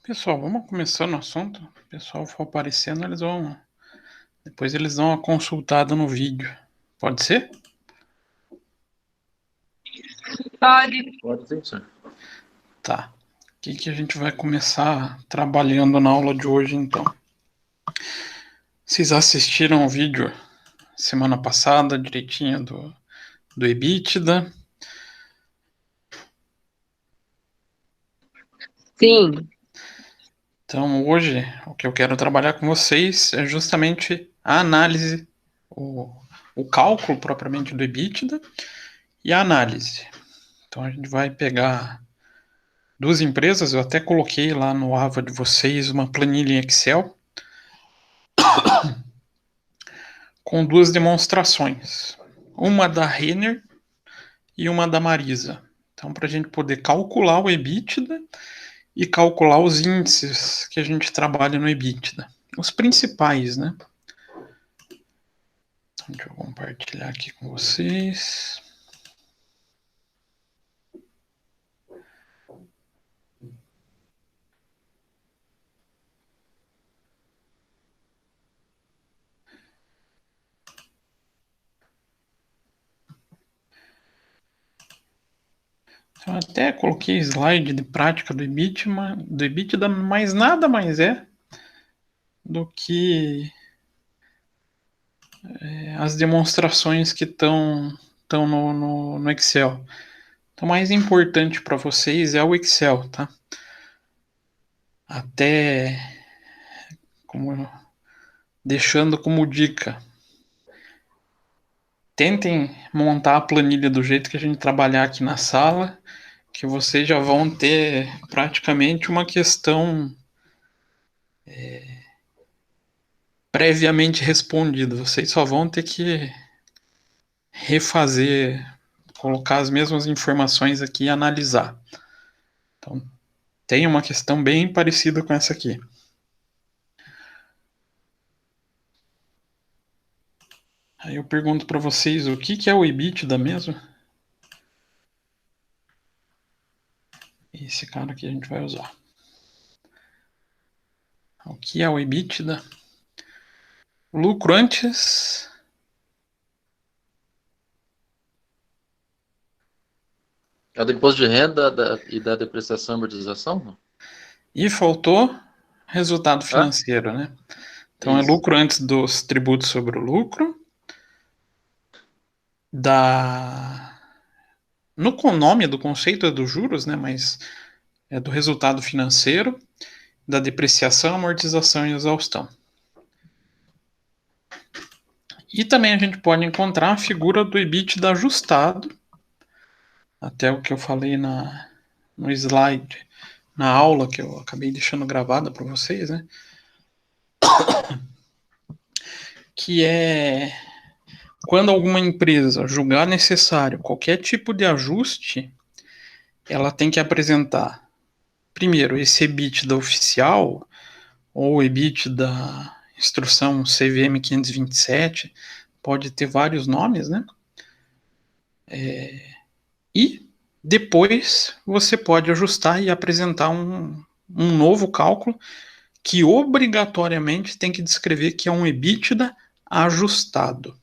Pessoal, vamos começando o assunto. O pessoal for aparecendo, depois eles dão uma consultada no vídeo. Pode ser? Pode. Pode sim, senhor. Tá. O que a gente vai começar trabalhando na aula de hoje, então? Vocês assistiram o vídeo semana passada, direitinho, do EBITDA? Sim, Então, hoje, o que eu quero trabalhar com vocês é justamente a análise, o cálculo propriamente do EBITDA e a análise. Então, a gente vai pegar duas empresas, eu até coloquei lá no Ava de vocês uma planilha em Excel com duas demonstrações, uma da Renner e uma da Marisa. Então, para a gente poder calcular o EBITDA e calcular os índices que a gente trabalha no EBITDA. Os principais, né? Então, deixa eu compartilhar aqui com vocês. Eu até coloquei slide de prática do EBITDA, mas nada mais é do que as demonstrações que estão no Excel. Então, o mais importante para vocês é o Excel, tá? Até como, deixando como dica, tentem montar a planilha do jeito que a gente trabalhar aqui na sala, que vocês já vão ter praticamente uma questão previamente respondida. Vocês só vão ter que refazer, colocar as mesmas informações aqui e analisar. Então, tem uma questão bem parecida com essa aqui. Aí eu pergunto para vocês o que é o EBITDA mesmo? Esse cara aqui a gente vai usar. O que é o EBITDA? Lucro antes É do imposto de renda e da depreciação e amortização? Não? e faltou resultado Ah, financeiro, né? Então é isso. lucro antes dos tributos sobre o lucro, da no nome do conceito é dos juros, né? Mas é do resultado financeiro, da depreciação, amortização e exaustão. E também a gente pode encontrar a figura do EBITDA ajustado, até o que eu falei no slide, na aula que eu acabei deixando gravada para vocês, né? Que é quando alguma empresa julgar necessário qualquer tipo de ajuste, ela tem que apresentar, primeiro, esse EBITDA oficial, ou EBITDA da instrução CVM 527, pode ter vários nomes, né? E depois você pode ajustar e apresentar um novo cálculo que obrigatoriamente tem que descrever que é um EBITDA ajustado.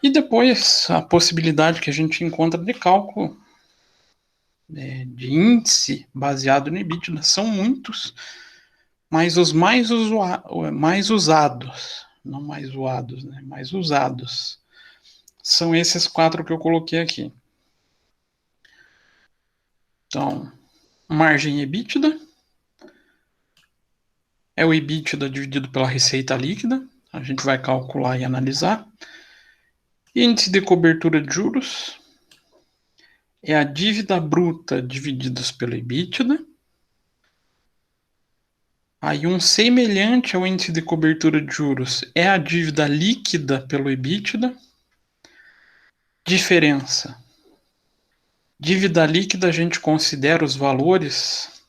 E depois a possibilidade que a gente encontra de cálculo de índice baseado no EBITDA são muitos, mas os mais usados, não mais zoados, né, mais usados, são esses quatro que eu coloquei aqui. Então, margem EBITDA é o EBITDA dividido pela receita líquida, a gente vai calcular e analisar. Índice de cobertura de juros é a dívida bruta divididos pelo EBITDA. Aí um semelhante ao índice de cobertura de juros é a dívida líquida pelo EBITDA. Diferença. Dívida líquida a gente considera os valores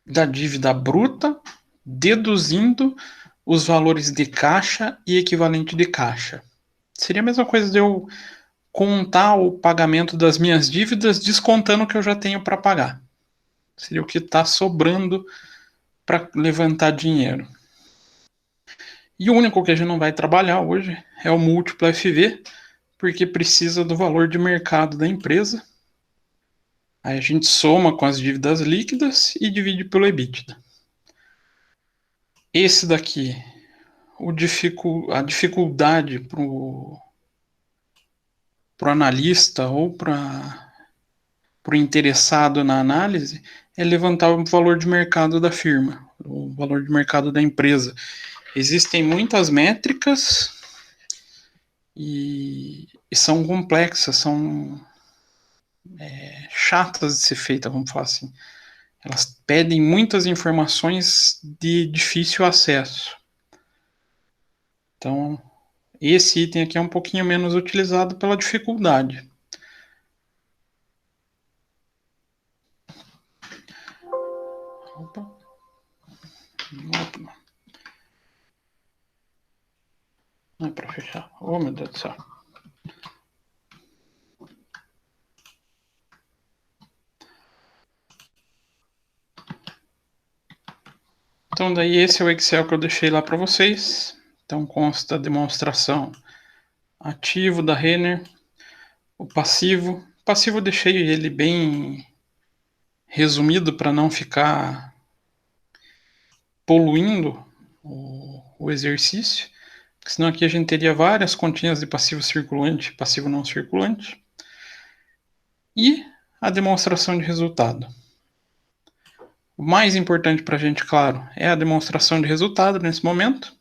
da dívida bruta, deduzindo os valores de caixa e equivalente de caixa. Seria a mesma coisa de eu contar o pagamento das minhas dívidas descontando o que eu já tenho para pagar. Seria o que está sobrando para levantar dinheiro. E o único que a gente não vai trabalhar hoje é o múltiplo FV, porque precisa do valor de mercado da empresa. Aí a gente soma com as dívidas líquidas e divide pelo EBITDA. Esse daqui, a dificuldade para o analista ou para o interessado na análise é levantar o valor de mercado da firma, o valor de mercado da empresa. Existem muitas métricas e são complexas, são chatas de ser feitas, vamos falar assim. Elas pedem muitas informações de difícil acesso. Então, esse item aqui é um pouquinho menos utilizado pela dificuldade. Opa. Não é para fechar. Oh, meu Deus do céu. Então, daí esse é o Excel que eu deixei lá para vocês. Então, consta a demonstração ativo da Renner, o passivo. O passivo eu deixei ele bem resumido para não ficar poluindo o exercício. Senão aqui a gente teria várias continhas de passivo circulante, passivo não circulante. E a demonstração de resultado. O mais importante para a gente, claro, é a demonstração de resultado nesse momento.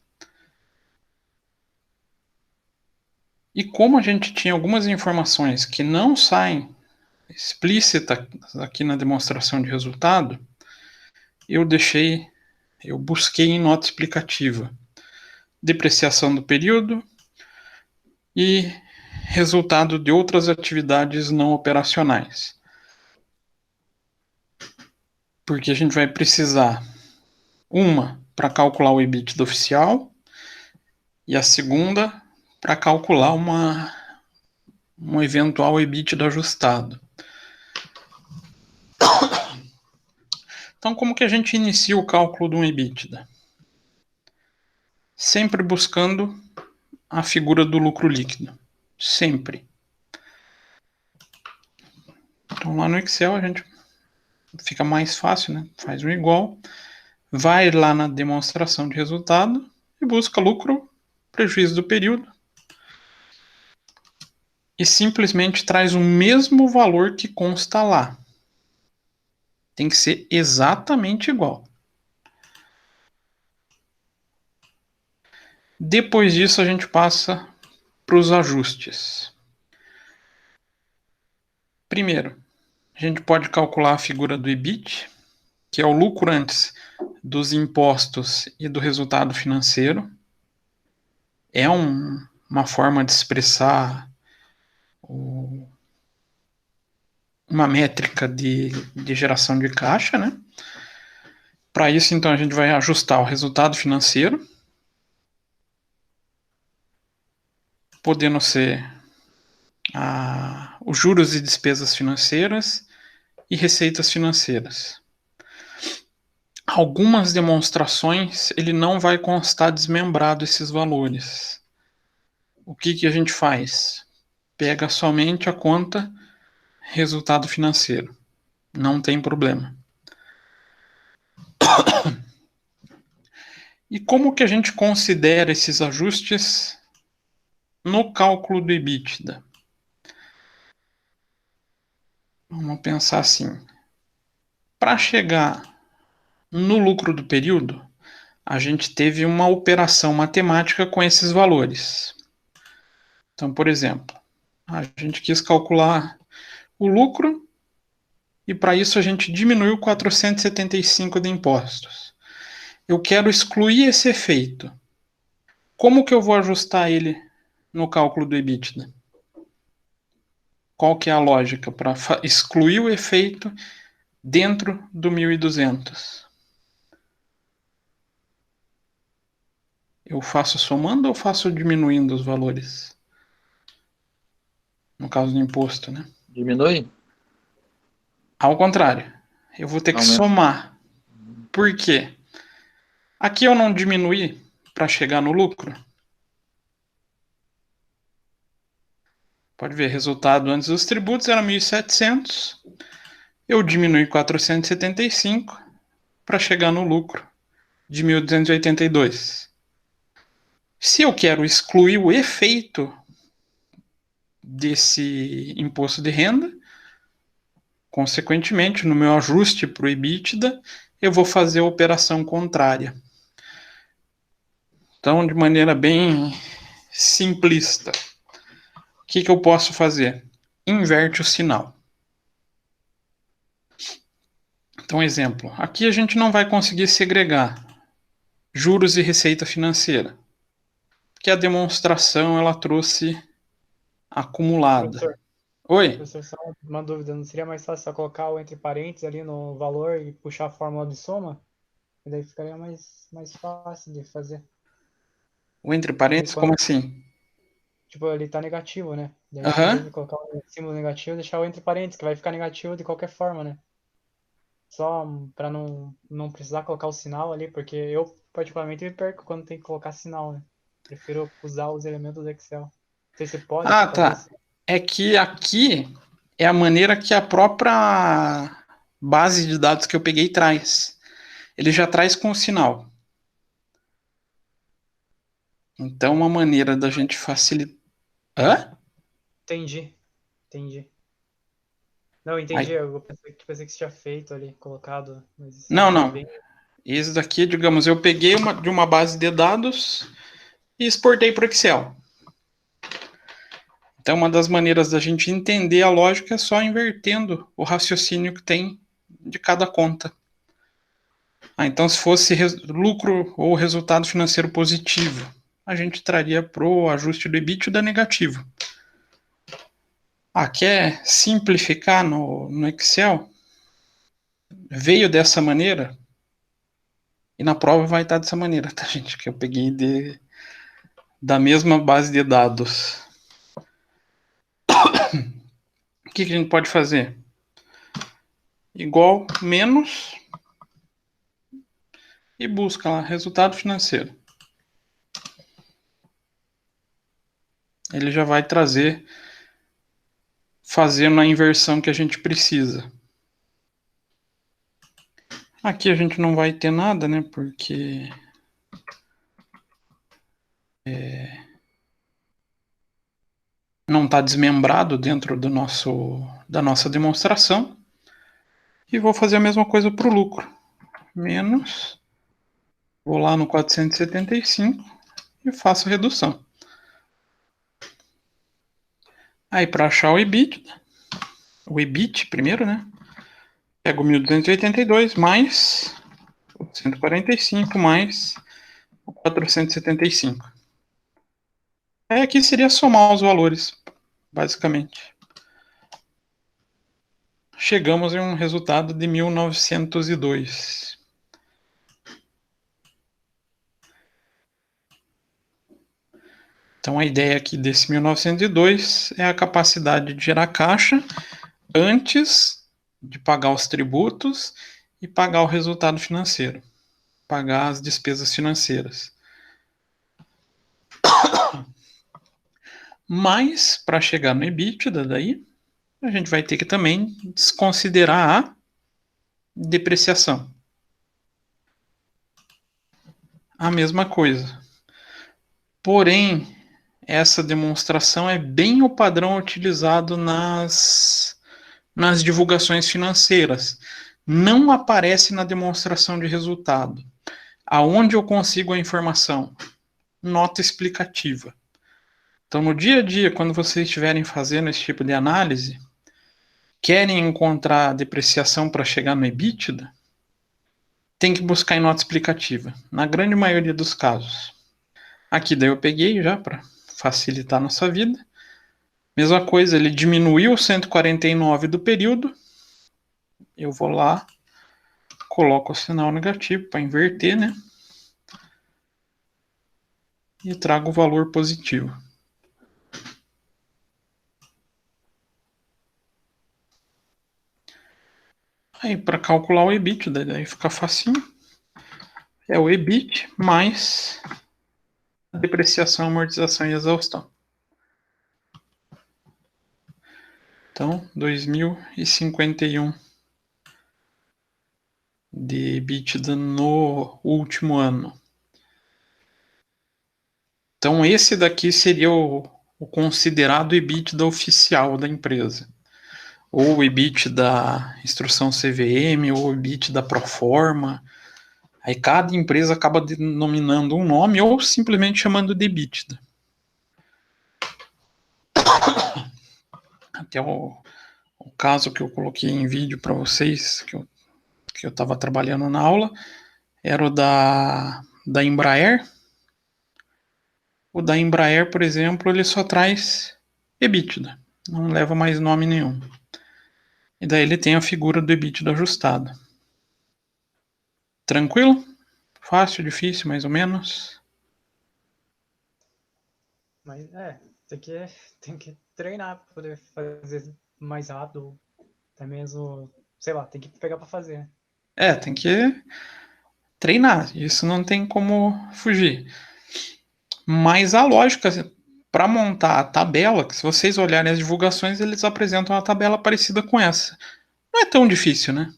E como a gente tinha algumas informações que não saem explícitas aqui na demonstração de resultado, eu busquei em nota explicativa depreciação do período e resultado de outras atividades não operacionais. Porque a gente vai precisar uma para calcular o EBITDA oficial e a segunda para calcular um eventual EBITDA ajustado. Então, como que a gente inicia o cálculo de um EBITDA? Sempre buscando a figura do lucro líquido. Sempre. Então, lá no Excel a gente fica mais fácil, né? Faz um igual, vai lá na demonstração de resultado e busca lucro, prejuízo do período e simplesmente traz o mesmo valor que consta lá. Tem que ser exatamente igual. Depois disso, a gente passa para os ajustes. Primeiro, a gente pode calcular a figura do EBIT, que é o lucro antes dos impostos e do resultado financeiro. É uma forma de expressar uma métrica de geração de caixa, né? Para isso, então, a gente vai ajustar o resultado financeiro, podendo ser os juros e despesas financeiras e receitas financeiras. Algumas demonstrações ele não vai constar desmembrado esses valores. O que a gente faz? Pega somente a conta resultado financeiro. Não tem problema. E como que a gente considera esses ajustes no cálculo do EBITDA? Vamos pensar assim. Para chegar no lucro do período, a gente teve uma operação matemática com esses valores. Então, por exemplo, a gente quis calcular o lucro e para isso a gente diminuiu 475 de impostos. Eu quero excluir esse efeito. Como que eu vou ajustar ele no cálculo do EBITDA? Qual que é a lógica para excluir o efeito dentro do 1.200? Eu faço somando ou faço diminuindo os valores? No caso do imposto, né? Diminui? Ao contrário. Eu vou ter que Aumenta. somar. Por quê? Aqui eu não diminuí para chegar no lucro. Pode ver, resultado antes dos tributos era 1.700. Eu diminui 475 para chegar no lucro de 1.282. Se eu quero excluir o efeito desse imposto de renda, consequentemente, no meu ajuste para o EBITDA, eu vou fazer a operação contrária. Então, de maneira bem simplista, o que eu posso fazer? Inverte o sinal. Então, exemplo, aqui a gente não vai conseguir segregar juros e receita financeira, porque a demonstração ela trouxe acumulada. Professor, Oi? professor, só uma dúvida. Não seria mais fácil só colocar o entre parênteses ali no valor e puxar a fórmula de soma? E daí ficaria mais fácil de fazer. O entre Daí parênteses, como quando, assim? tipo, ele tá negativo, né? Daí em vez Aham. de colocar o símbolo negativo, deixar o entre parênteses, que vai ficar negativo de qualquer forma, né? Só para não precisar colocar o sinal ali, porque eu particularmente me perco quando tem que colocar sinal, né? Prefiro usar os elementos do Excel. Não sei se pode Ah, fazer tá. assim. É que aqui é a maneira que a própria base de dados que eu peguei traz. Ele já traz com o sinal. Então, uma maneira da gente facilitar. Hã? Entendi. Não, entendi. Aí... Eu pensei que você tinha feito ali, colocado, mas isso Não, daí é não. bem. Esse daqui, digamos, eu peguei de uma base de dados e exportei para o Excel. Então, uma das maneiras da gente entender a lógica é só invertendo o raciocínio que tem de cada conta. Então, se fosse lucro ou resultado financeiro positivo, a gente traria para o ajuste do EBITDA negativo. Quer simplificar no Excel? Veio dessa maneira e na prova vai estar dessa maneira, tá, gente? Que eu peguei da mesma base de dados. O que a gente pode fazer? Igual menos e busca lá resultado financeiro. Ele já vai trazer fazendo a inversão que a gente precisa. Aqui a gente não vai ter nada, né? Porque não está desmembrado dentro da nossa demonstração. E vou fazer a mesma coisa para o lucro. Menos, vou lá no 475 e faço a redução. Aí para achar o EBIT primeiro, né? Pego 1.282 mais o 145 mais o 475. Aí aqui seria somar os valores, basicamente. Chegamos em um resultado de 1.902. Então a ideia aqui desse 1902 é a capacidade de gerar caixa antes de pagar os tributos e pagar o resultado financeiro, pagar as despesas financeiras. Mas para chegar no EBITDA daí, a gente vai ter que também desconsiderar a depreciação. A mesma coisa. Porém, essa demonstração é bem o padrão utilizado nas divulgações financeiras. Não aparece na demonstração de resultado. Aonde eu consigo a informação? Nota explicativa. Então, no dia a dia, quando vocês estiverem fazendo esse tipo de análise, querem encontrar depreciação para chegar no EBITDA, tem que buscar em nota explicativa, na grande maioria dos casos. Aqui daí eu peguei já para facilitar a nossa vida. Mesma coisa, ele diminuiu 149 do período. Eu vou lá, coloco o sinal negativo para inverter, né? E trago o valor positivo. Aí, para calcular o EBITDA, daí fica facinho. É o EBIT mais a depreciação, amortização e exaustão. Então, 2.051 de EBITDA no último ano. Então, esse daqui seria o considerado EBITDA oficial da empresa. Ou o EBITDA da instrução CVM, ou o EBITDA da Proforma. Aí cada empresa acaba denominando um nome ou simplesmente chamando de EBITDA. Até o caso que eu coloquei em vídeo para vocês, que eu estava trabalhando na aula, era o da Embraer. O da Embraer, por exemplo, ele só traz EBITDA, não leva mais nome nenhum. E daí ele tem a figura do EBITDA ajustado. Tranquilo? Fácil, difícil, mais ou menos? Mas tem que treinar para poder fazer mais rápido. Até mesmo, sei lá, tem que pegar para fazer. Tem que treinar. Isso não tem como fugir. Mas a lógica para montar a tabela, que se vocês olharem as divulgações, eles apresentam uma tabela parecida com essa. Não é tão difícil, né?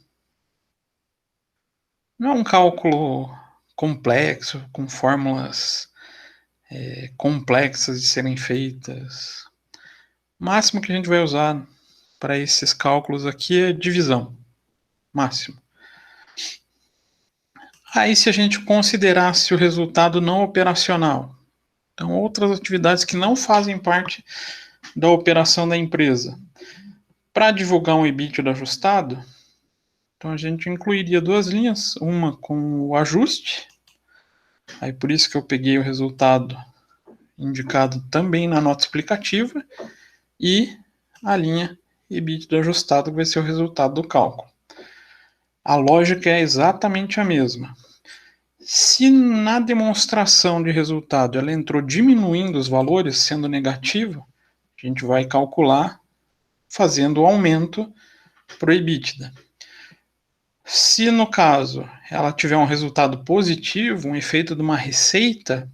Não é um cálculo complexo, com fórmulas complexas de serem feitas. O máximo que a gente vai usar para esses cálculos aqui é divisão. Máximo. Aí, se a gente considerasse o resultado não operacional, então outras atividades que não fazem parte da operação da empresa, para divulgar um EBITDA ajustado, então a gente incluiria duas linhas, uma com o ajuste, aí por isso que eu peguei o resultado indicado também na nota explicativa, e a linha EBITDA ajustado, que vai ser o resultado do cálculo. A lógica é exatamente a mesma. Se na demonstração de resultado ela entrou diminuindo os valores, sendo negativo, a gente vai calcular fazendo o aumento para o EBITDA. Se no caso ela tiver um resultado positivo, um efeito de uma receita,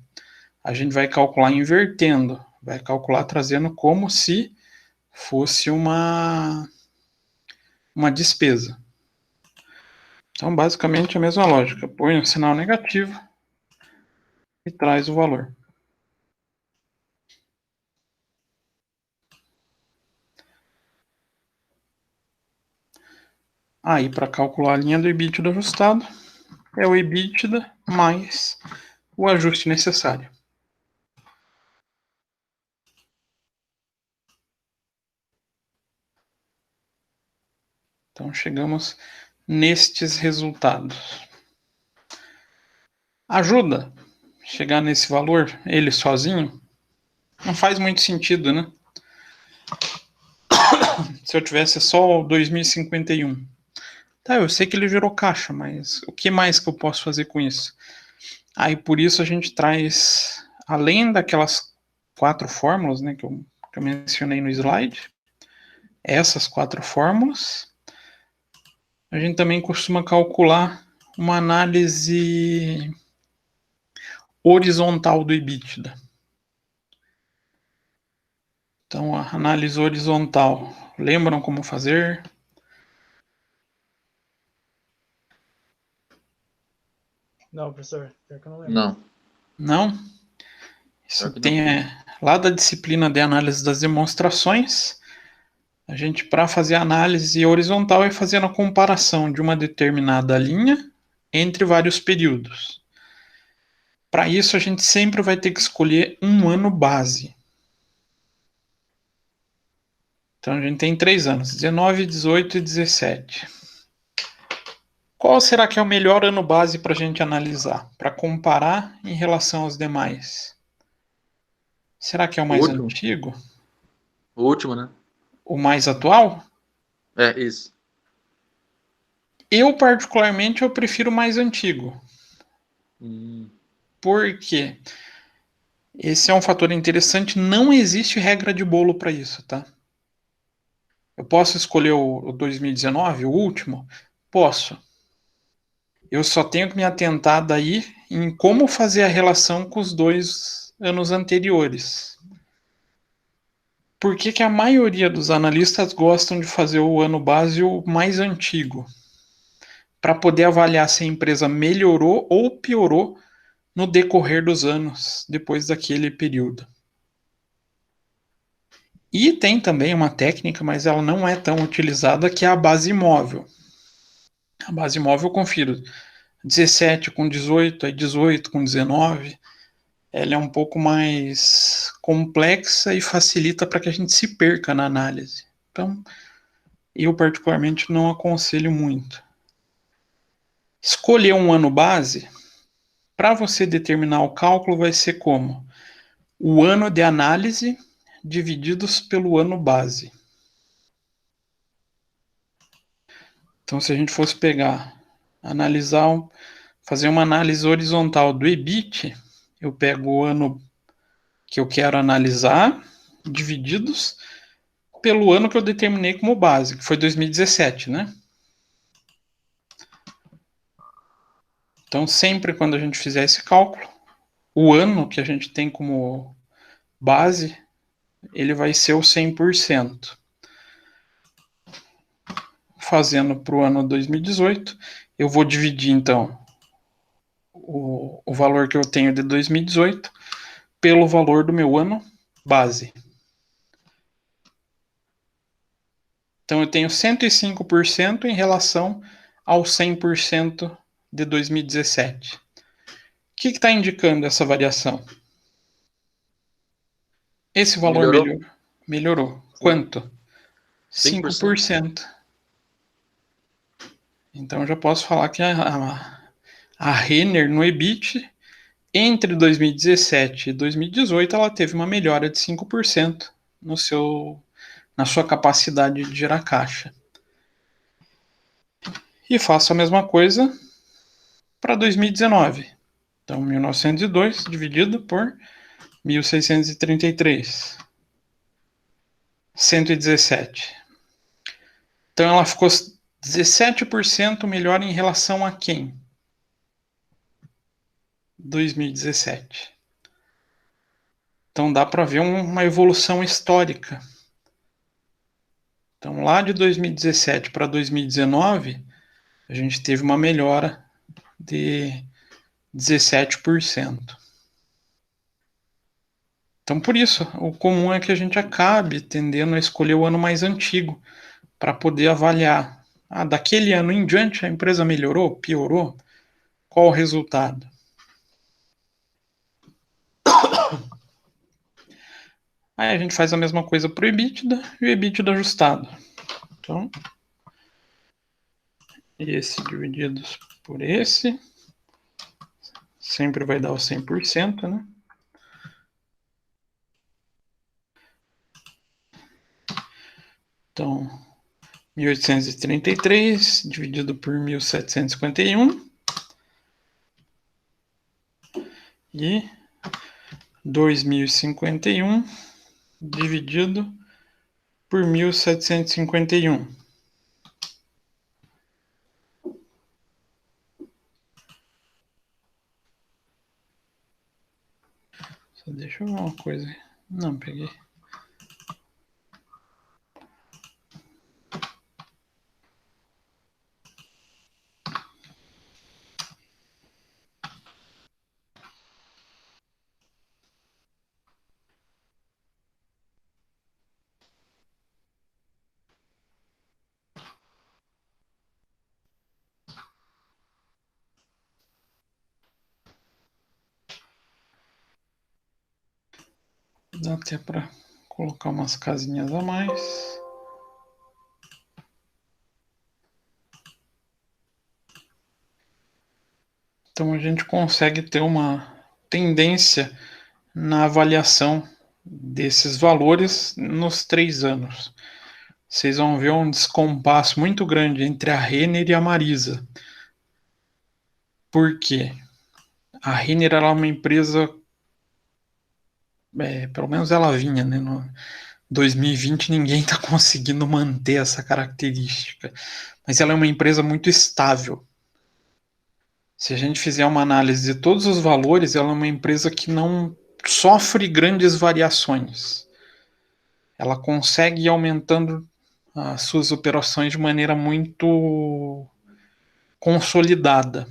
a gente vai calcular invertendo, vai calcular trazendo como se fosse uma despesa. Então, basicamente, a mesma lógica. Põe um sinal negativo e traz o valor. Aí, para calcular a linha do EBITDA ajustado, é o EBITDA mais o ajuste necessário. Então, chegamos nestes resultados. Ajuda chegar nesse valor, ele sozinho? Não faz muito sentido, né? Se eu tivesse só o 2051. Tá, eu sei que ele gerou caixa, mas o que mais que eu posso fazer com isso? Aí por isso a gente traz, além daquelas 4 fórmulas, né, que eu mencionei no slide, essas 4 fórmulas, a gente também costuma calcular uma análise horizontal do EBITDA. Então, a análise horizontal, lembram como fazer? Não, professor, pior que eu não lembro. Não. Não? Isso tem lá da disciplina de análise das demonstrações. A gente, para fazer a análise horizontal, é fazendo a comparação de uma determinada linha entre vários períodos. Para isso, a gente sempre vai ter que escolher um ano base. Então, a gente tem 3 anos, 19, 18 e 17. Qual será que é o melhor ano base para a gente analisar, para comparar em relação aos demais? Será que é o mais antigo? O último, né? O mais atual? É, isso. Eu, particularmente, eu prefiro o mais antigo. Por quê? Esse é um fator interessante, não existe regra de bolo para isso, tá? Eu posso escolher o 2019, o último? Posso. Eu só tenho que me atentar daí em como fazer a relação com os 2 anos anteriores. Por que que a maioria dos analistas gostam de fazer o ano base o mais antigo? Para poder avaliar se a empresa melhorou ou piorou no decorrer dos anos, depois daquele período. E tem também uma técnica, mas ela não é tão utilizada, que é a base móvel. A base móvel eu confiro 17 com 18, aí 18 com 19. Ela é um pouco mais complexa e facilita para que a gente se perca na análise. Então, eu particularmente não aconselho muito. Escolher um ano base, para você determinar o cálculo, vai ser como? O ano de análise divididos pelo ano base. Então, se a gente fosse pegar, fazer uma análise horizontal do EBIT, eu pego o ano que eu quero analisar, divididos pelo ano que eu determinei como base, que foi 2017, né? Então, sempre quando a gente fizer esse cálculo, o ano que a gente tem como base, ele vai ser o 100%. Fazendo para o ano 2018, eu vou dividir, então, o valor que eu tenho de 2018 pelo valor do meu ano base. Então, eu tenho 105% em relação ao 100% de 2017. O que está indicando essa variação? Esse valor melhorou. Quanto? 5%. Então, eu já posso falar que a Renner no EBIT, entre 2017 e 2018, ela teve uma melhora de 5% na sua capacidade de gerar caixa. E faço a mesma coisa para 2019. Então, 1902 dividido por 1633. 117. Então, ela ficou 17% melhor em relação a quem? 2017. Então, dá para ver uma evolução histórica. Então, lá de 2017 para 2019, a gente teve uma melhora de 17%. Então, por isso, o comum é que a gente acabe tendendo a escolher o ano mais antigo para poder avaliar. Daquele ano em diante, a empresa melhorou, piorou? Qual o resultado? Aí a gente faz a mesma coisa para o EBITDA e o EBITDA ajustado. Então, esse divididos por esse, sempre vai dar o 100%, né? Então, 1833 dividido por 1751 e 2051 dividido por 1751. Só deixa eu ver uma coisa. Não, peguei. Dá até para colocar umas casinhas a mais. Então a gente consegue ter uma tendência na avaliação desses valores nos 3 anos. Vocês vão ver um descompasso muito grande entre a Renner e a Marisa. Por quê? A Renner era uma empresa, pelo menos ela vinha, né, 2020 ninguém está conseguindo manter essa característica, mas ela é uma empresa muito estável. Se a gente fizer uma análise de todos os valores, ela é uma empresa que não sofre grandes variações. Ela consegue ir aumentando as suas operações de maneira muito consolidada.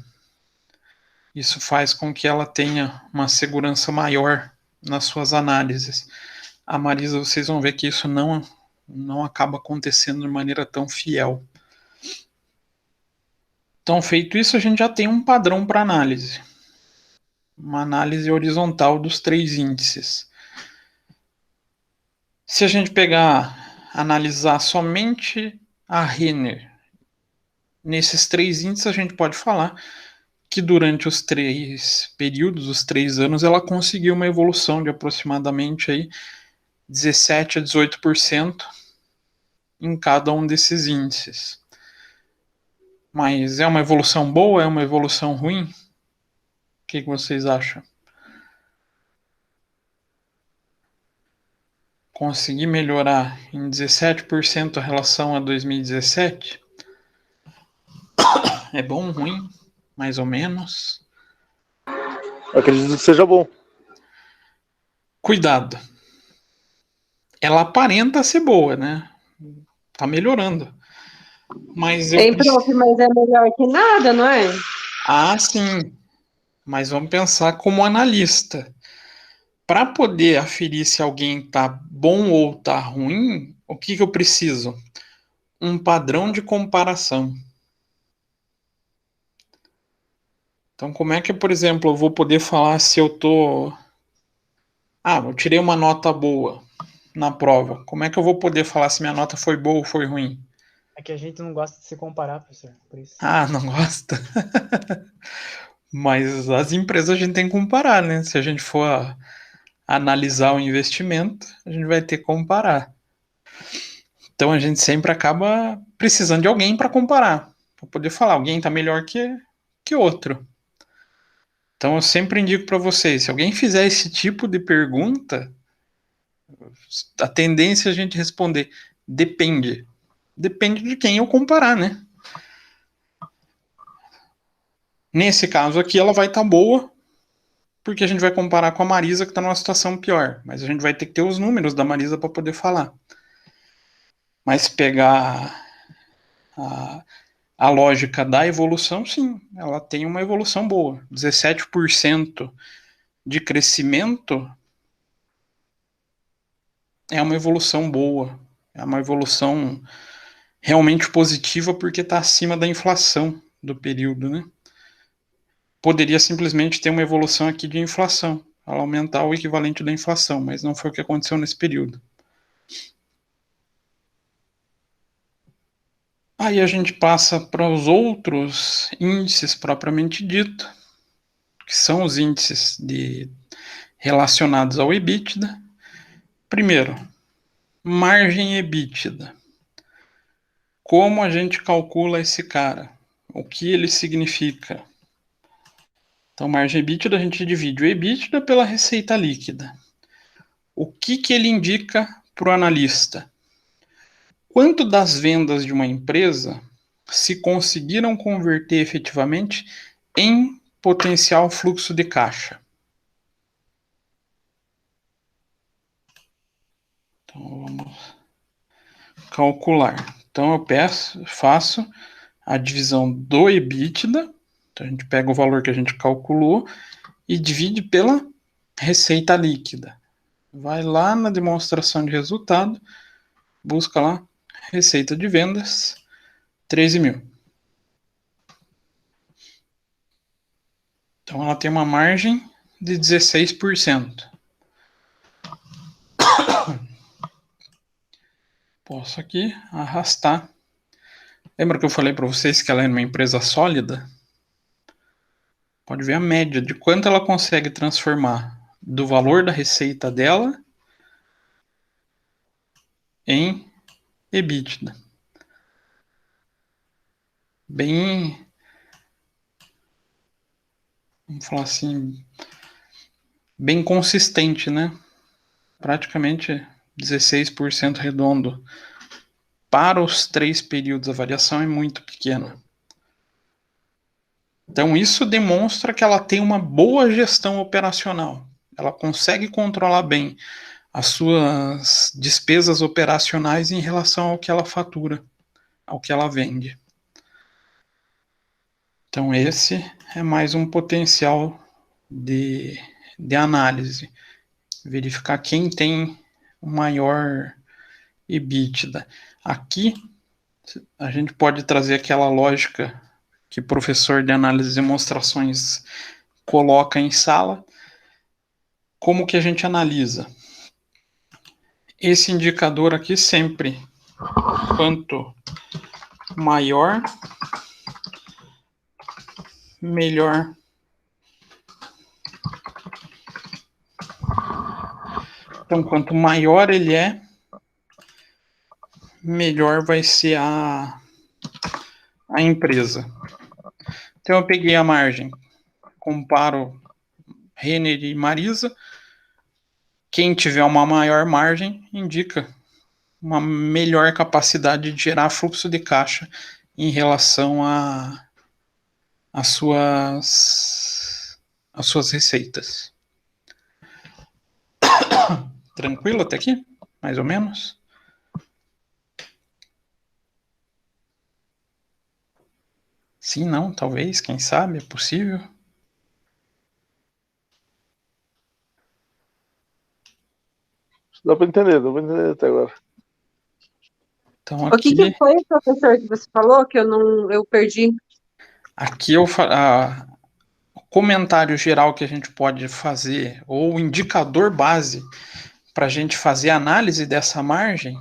Isso faz com que ela tenha uma segurança maior nas suas análises. A Marisa, vocês vão ver que isso não acaba acontecendo de maneira tão fiel. Então, feito isso, a gente já tem um padrão para análise. Uma análise horizontal dos 3 índices. Se a gente analisar somente a Renner, nesses 3 índices a gente pode falar que durante os 3 períodos, os 3 anos, ela conseguiu uma evolução de aproximadamente aí 17 a 18% em cada um desses índices. Mas é uma evolução boa? É uma evolução ruim? O que vocês acham? Conseguir melhorar em 17% a relação a 2017? É bom, ruim? Mais ou menos? Eu acredito que seja bom. Cuidado. Ela aparenta ser boa, né? Tá melhorando. Mas eu Hein, prof, mas é melhor que nada, não é? Ah, sim. Mas vamos pensar como analista. Para poder aferir se alguém tá bom ou tá ruim, o que eu preciso? Um padrão de comparação. Então, como é que, por exemplo, eu vou poder falar se eu tô. Eu tirei uma nota boa na prova. Como é que eu vou poder falar se minha nota foi boa ou foi ruim? É que a gente não gosta de se comparar, professor, por isso. Não gosta? Mas as empresas a gente tem que comparar, né? Se a gente for analisar o investimento, a gente vai ter que comparar. Então a gente sempre acaba precisando de alguém para comparar, para poder falar, alguém está melhor que outro. Então eu sempre indico para vocês, se alguém fizer esse tipo de pergunta, a tendência é a gente responder depende. Depende de quem eu comparar, né? Nesse caso aqui ela vai estar boa, porque a gente vai comparar com a Marisa que está numa situação pior, mas a gente vai ter que ter os números da Marisa para poder falar. Mas pegar a lógica da evolução, sim, ela tem uma evolução boa. 17% de crescimento é uma evolução boa. É uma evolução realmente positiva porque está acima da inflação do período, né? Poderia simplesmente ter uma evolução aqui de inflação, ela aumentar o equivalente da inflação, mas não foi o que aconteceu nesse período. Aí a gente passa para os outros índices propriamente dito, que são os índices relacionados ao EBITDA. Primeiro, margem EBITDA. Como a gente calcula esse cara? O que ele significa? Então, margem EBITDA, a gente divide o EBITDA pela receita líquida. O que ele indica para o analista? Quanto das vendas de uma empresa se conseguiram converter efetivamente em potencial fluxo de caixa? Então, vamos calcular. Então, eu faço a divisão do EBITDA. Então, a gente pega o valor que a gente calculou e divide pela receita líquida. Vai lá na demonstração de resultado, busca lá, receita de vendas, 13 mil. Então, ela tem uma margem de 16%. Posso aqui arrastar. Lembra que eu falei para vocês que ela é uma empresa sólida? Pode ver a média de quanto ela consegue transformar do valor da receita dela em EBITDA. Bem, vamos falar assim, bem consistente, né? Praticamente 16% redondo. Para os 3 períodos, a variação é muito pequena. Então, isso demonstra que ela tem uma boa gestão operacional. Ela consegue controlar bem as suas despesas operacionais em relação ao que ela fatura, ao que ela vende. Então, esse é mais um potencial de análise. Verificar quem tem o maior EBITDA. Aqui, a gente pode trazer aquela lógica que o professor de análise de demonstrações coloca em sala. Como que a gente analisa? Esse indicador aqui sempre, quanto maior, melhor. Então, quanto maior ele é, melhor vai ser a empresa. Então, eu peguei a margem, comparo Renner e Marisa. Quem tiver uma maior margem indica uma melhor capacidade de gerar fluxo de caixa em relação às suas receitas. Tranquilo até aqui? Mais ou menos? Sim, não, talvez, quem sabe, é possível. Dá pra entender até agora. Então, O que foi, professor, que você falou que eu perdi? Aqui o comentário geral que a gente pode fazer, ou o indicador base para a gente fazer análise dessa margem,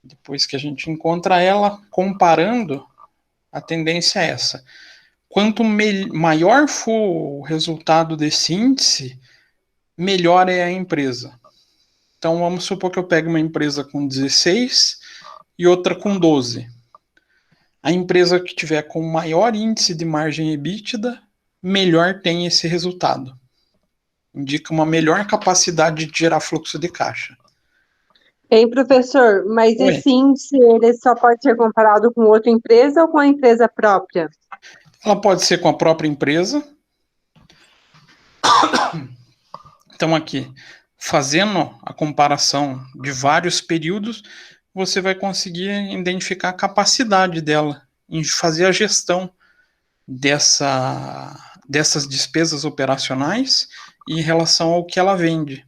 depois que a gente encontra ela, comparando, a tendência é essa. Quanto maior for o resultado desse índice, melhor é a empresa. Então, vamos supor que eu pegue uma empresa com 16 e outra com 12. A empresa que tiver com maior índice de margem EBITDA, melhor tem esse resultado. Indica uma melhor capacidade de gerar fluxo de caixa. Hein, professor, mas Oi. esse índice ele só pode ser comparado com outra empresa ou com a empresa própria? Ela pode ser com a própria empresa. Então, aqui, fazendo a comparação de vários períodos, você vai conseguir identificar a capacidade dela em fazer a gestão dessas despesas operacionais em relação ao que ela vende.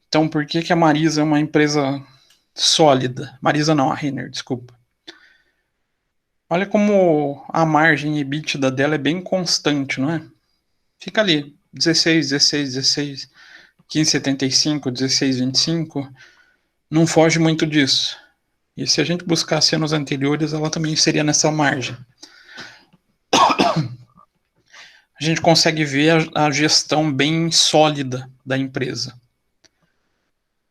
Então, por que a Marisa é uma empresa sólida? Marisa não, a Renner, desculpa. Olha como a margem EBITDA dela é bem constante, não é? Fica ali, 16, 16, 16, 15,75, 16,25, não foge muito disso. E se a gente buscasse anos anteriores, ela também seria nessa margem. A gente consegue ver a gestão bem sólida da empresa.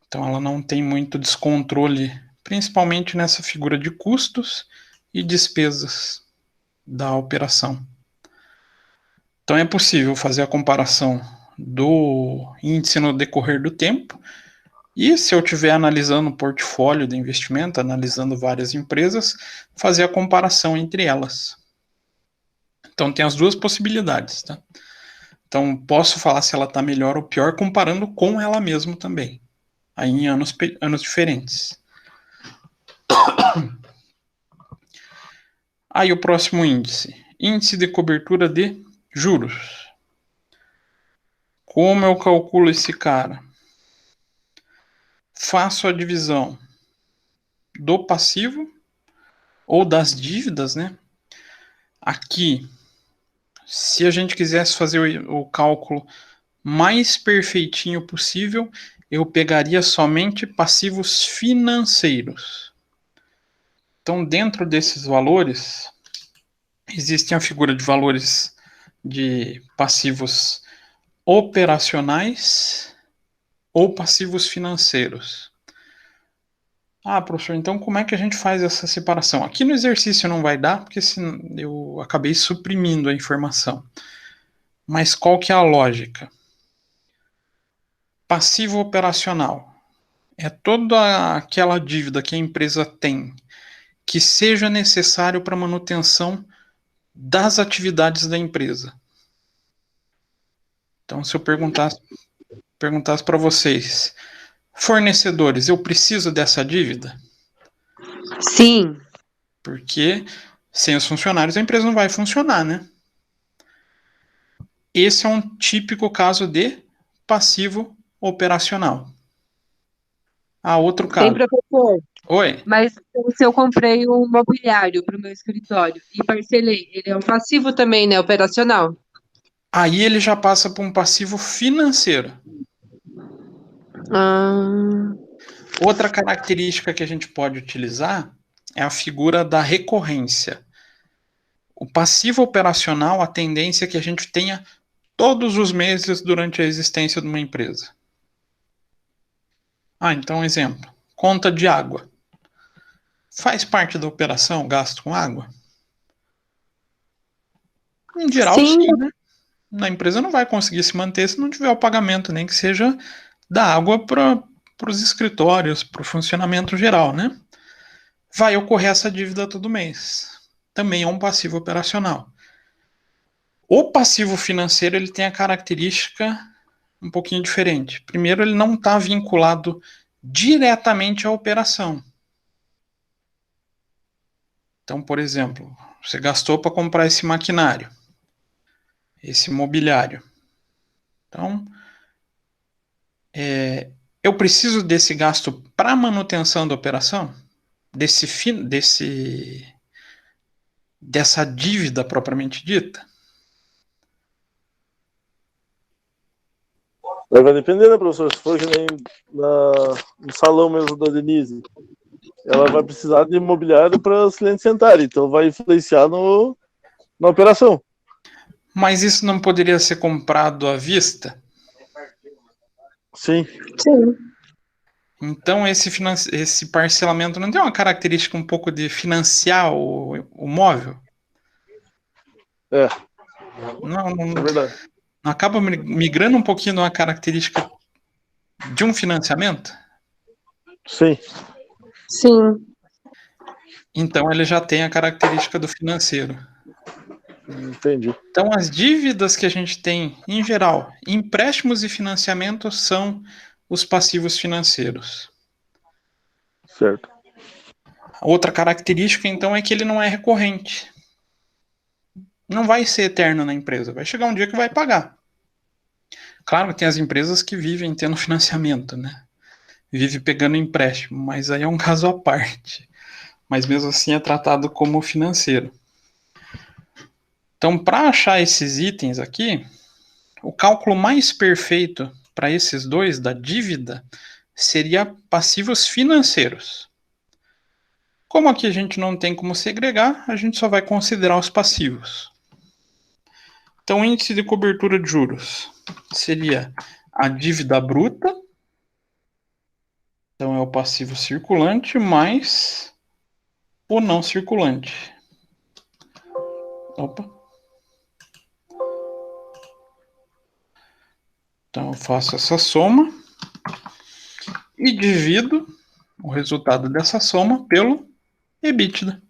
Então ela não tem muito descontrole, principalmente nessa figura de custos e despesas da operação. Então é possível fazer a comparação do índice no decorrer do tempo, e se eu estiver analisando o portfólio de investimento, analisando várias empresas, fazer a comparação entre elas. Então tem as duas possibilidades, tá? Então posso falar se ela está melhor ou pior comparando com ela mesma também, aí em anos diferentes. Aí o próximo índice de cobertura de juros. Como eu calculo esse cara? Faço a divisão do passivo ou das dívidas, né? Aqui, se a gente quisesse fazer o cálculo mais perfeitinho possível, eu pegaria somente passivos financeiros. Então, dentro desses valores, existe a figura de valores de passivos operacionais ou passivos financeiros. Ah, professor, então como é que a gente faz essa separação? Aqui no exercício não vai dar, porque eu acabei suprimindo a informação. Mas qual que é a lógica? Passivo operacional é toda aquela dívida que a empresa tem que seja necessário para a manutenção das atividades da empresa. Então, se eu perguntasse para vocês, fornecedores, eu preciso dessa dívida? Sim. Porque sem os funcionários a empresa não vai funcionar, né? Esse é um típico caso de passivo operacional. Outro Tem, caso. professor. Oi. Mas se eu comprei um mobiliário para o meu escritório e parcelei, ele é um passivo também, né? Operacional. Aí ele já passa para um passivo financeiro. Ah, Outra característica que a gente pode utilizar é a figura da recorrência. O passivo operacional, a tendência é que a gente tenha todos os meses durante a existência de uma empresa. Então, exemplo, conta de água. Faz parte da operação gasto com água? Em geral, sim. sim, né? A empresa não vai conseguir se manter se não tiver o pagamento, nem que seja da água para os escritórios, para o funcionamento geral, né? Vai ocorrer essa dívida todo mês. Também é um passivo operacional. O passivo financeiro ele tem a característica um pouquinho diferente. Primeiro, ele não está vinculado diretamente à operação. Então, por exemplo, você gastou para comprar esse maquinário, esse mobiliário. Então, eu preciso desse gasto para manutenção da operação? Dessa dívida propriamente dita? Vai depender, né, professor? Se for que nem no salão mesmo da Denise, ela vai precisar de imobiliário para os clientes sentarem, então vai influenciar na operação. Mas isso não poderia ser comprado à vista? Sim. Sim. Então esse parcelamento não tem uma característica um pouco de financiar o móvel? É Não verdade. acaba migrando um pouquinho de uma característica de um financiamento? Sim. Sim. Então ele já tem a característica do financeiro. Entendi. Então as dívidas que a gente tem, em geral, empréstimos e financiamentos são os passivos financeiros. Certo. Outra característica, então, é que ele não é recorrente. Não vai ser eterno na empresa. Vai chegar um dia que vai pagar. Claro que tem as empresas que vivem tendo financiamento, né? Vive pegando empréstimo, mas aí é um caso à parte. Mas mesmo assim é tratado como financeiro. Então, para achar esses itens aqui, o cálculo mais perfeito para esses dois da dívida seria passivos financeiros. Como aqui a gente não tem como segregar, a gente só vai considerar os passivos. Então, o índice de cobertura de juros seria a dívida bruta, então é o passivo circulante, mais o não circulante. Opa. Então, eu faço essa soma e divido o resultado dessa soma pelo EBITDA.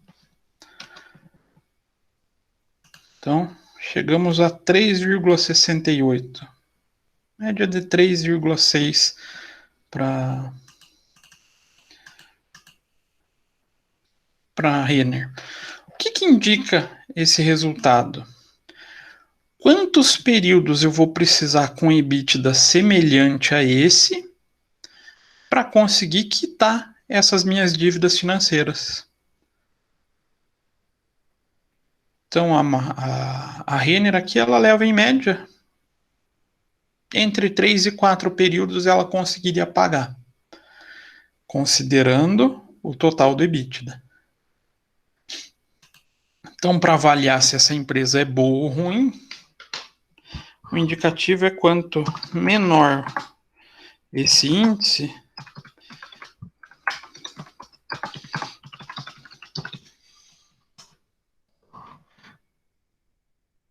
Então, chegamos a 3,68. Média de 3,6 para Renner. O que indica esse resultado? Quantos períodos eu vou precisar com EBITDA semelhante a esse para conseguir quitar essas minhas dívidas financeiras? Então, a Renner aqui, ela leva em média entre 3 e 4 períodos ela conseguiria pagar, considerando o total do EBITDA. Então, para avaliar se essa empresa é boa ou ruim, o indicativo é quanto menor esse índice,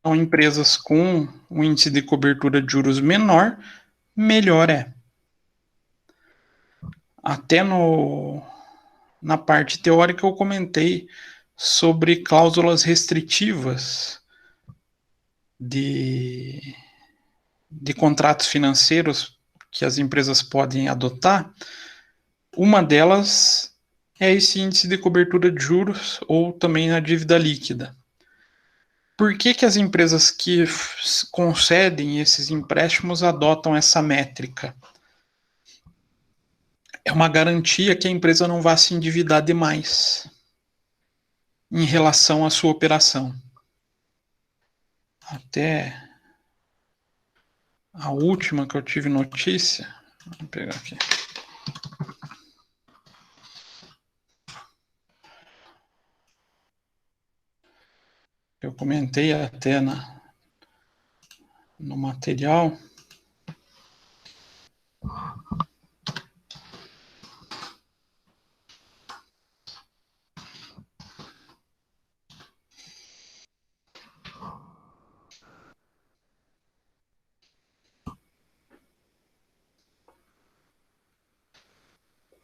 são empresas com um índice de cobertura de juros menor, melhor é. até na parte teórica eu comentei sobre cláusulas restritivas de contratos financeiros que as empresas podem adotar. Uma delas é esse índice de cobertura de juros ou também a dívida líquida. Por que as empresas que concedem esses empréstimos adotam essa métrica? É uma garantia que a empresa não vá se endividar demais em relação à sua operação. Até a última que eu tive notícia, vou pegar aqui. Eu comentei até no material.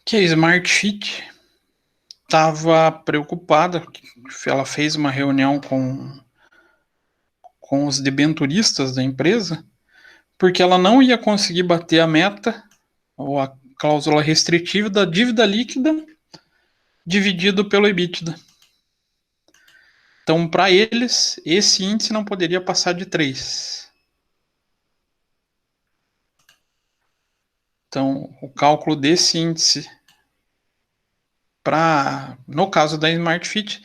Que a Smart Fit estava preocupada, ela fez uma reunião com os debenturistas da empresa, porque ela não ia conseguir bater a meta, ou a cláusula restritiva da dívida líquida dividido pelo EBITDA. Então, para eles, esse índice não poderia passar de 3. Então, o cálculo desse índice, no caso da Smart Fit,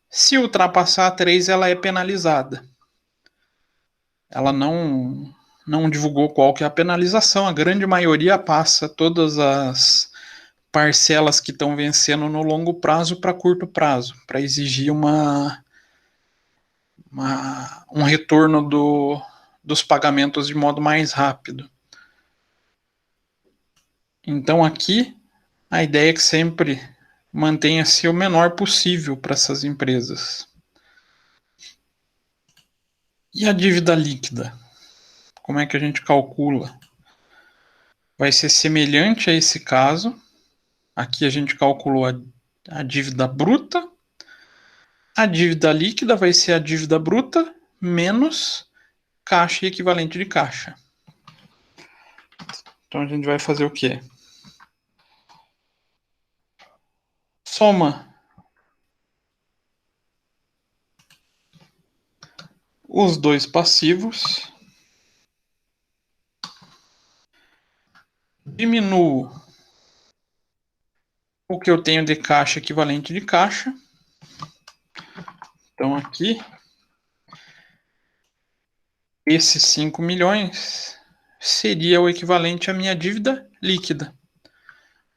se ultrapassar 3, ela é penalizada. Ela não divulgou qual que é a penalização, a grande maioria passa todas as parcelas que estão vencendo no longo prazo para curto prazo, para exigir um retorno dos pagamentos de modo mais rápido. Então aqui, a ideia é que sempre mantenha-se o menor possível para essas empresas. E a dívida líquida? Como é que a gente calcula? Vai ser semelhante a esse caso. Aqui a gente calculou a dívida bruta. A dívida líquida vai ser a dívida bruta menos caixa e equivalente de caixa. Então a gente vai fazer o quê? Soma os dois passivos, diminuo o que eu tenho de caixa equivalente de caixa. Então aqui, esses 5 milhões seria o equivalente à minha dívida líquida.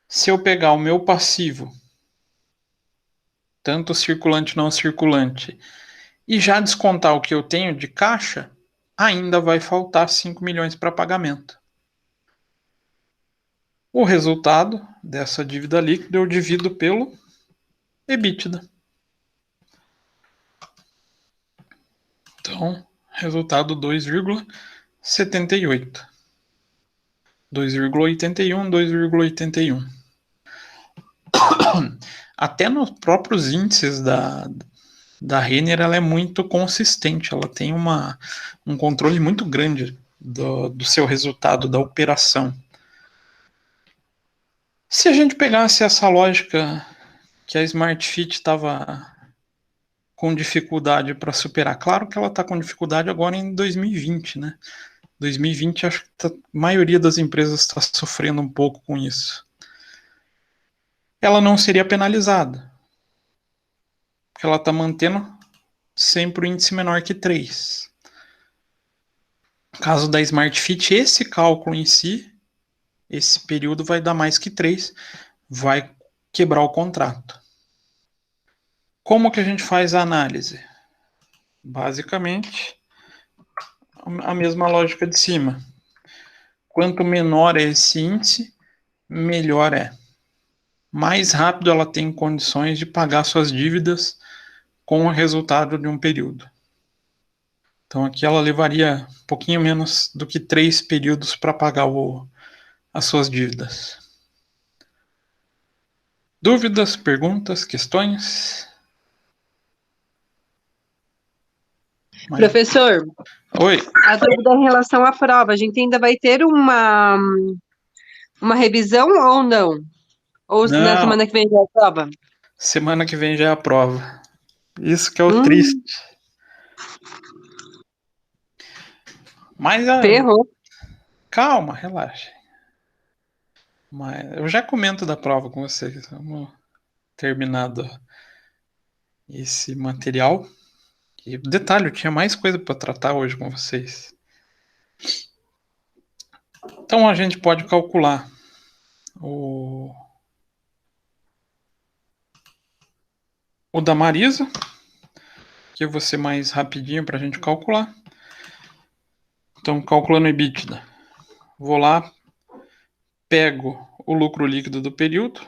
Se eu pegar o meu passivo, tanto circulante não circulante, e já descontar o que eu tenho de caixa, ainda vai faltar 5 milhões para pagamento. O resultado dessa dívida líquida eu divido pelo EBITDA. Então, resultado 2,78. 2,81, 2,81. Até nos próprios índices da Renner, ela é muito consistente, ela tem um controle muito grande do seu resultado, da operação. Se a gente pegasse essa lógica que a Smart Fit estava com dificuldade para superar, claro que ela está com dificuldade agora em 2020, né? 2020, acho que a maioria das empresas está sofrendo um pouco com isso. Ela não seria penalizada, porque ela está mantendo sempre o índice menor que 3. No caso da Smart Fit, esse cálculo em si, esse período vai dar mais que 3, vai quebrar o contrato. Como que a gente faz a análise? Basicamente, a mesma lógica de cima. Quanto menor é esse índice, melhor é. Mais rápido ela tem condições de pagar suas dívidas com o resultado de um período. Então aqui ela levaria um pouquinho menos do que 3 períodos para pagar as suas dívidas. Dúvidas, perguntas, questões? Professor, Oi. a dúvida em relação à prova, a gente ainda vai ter uma revisão ou não? Ou na Não, semana que vem já é a prova? semana que vem já é a prova. Isso que é o triste. Mas Ferrou. calma, relaxa. Mas eu já comento da prova com vocês. Vamos terminado esse material. E detalhe, eu tinha mais coisa para tratar hoje com vocês. Então a gente pode calcular o da Marisa, que eu vou ser mais rapidinho para a gente calcular. Então, calculando o EBITDA, vou lá, pego o lucro líquido do período.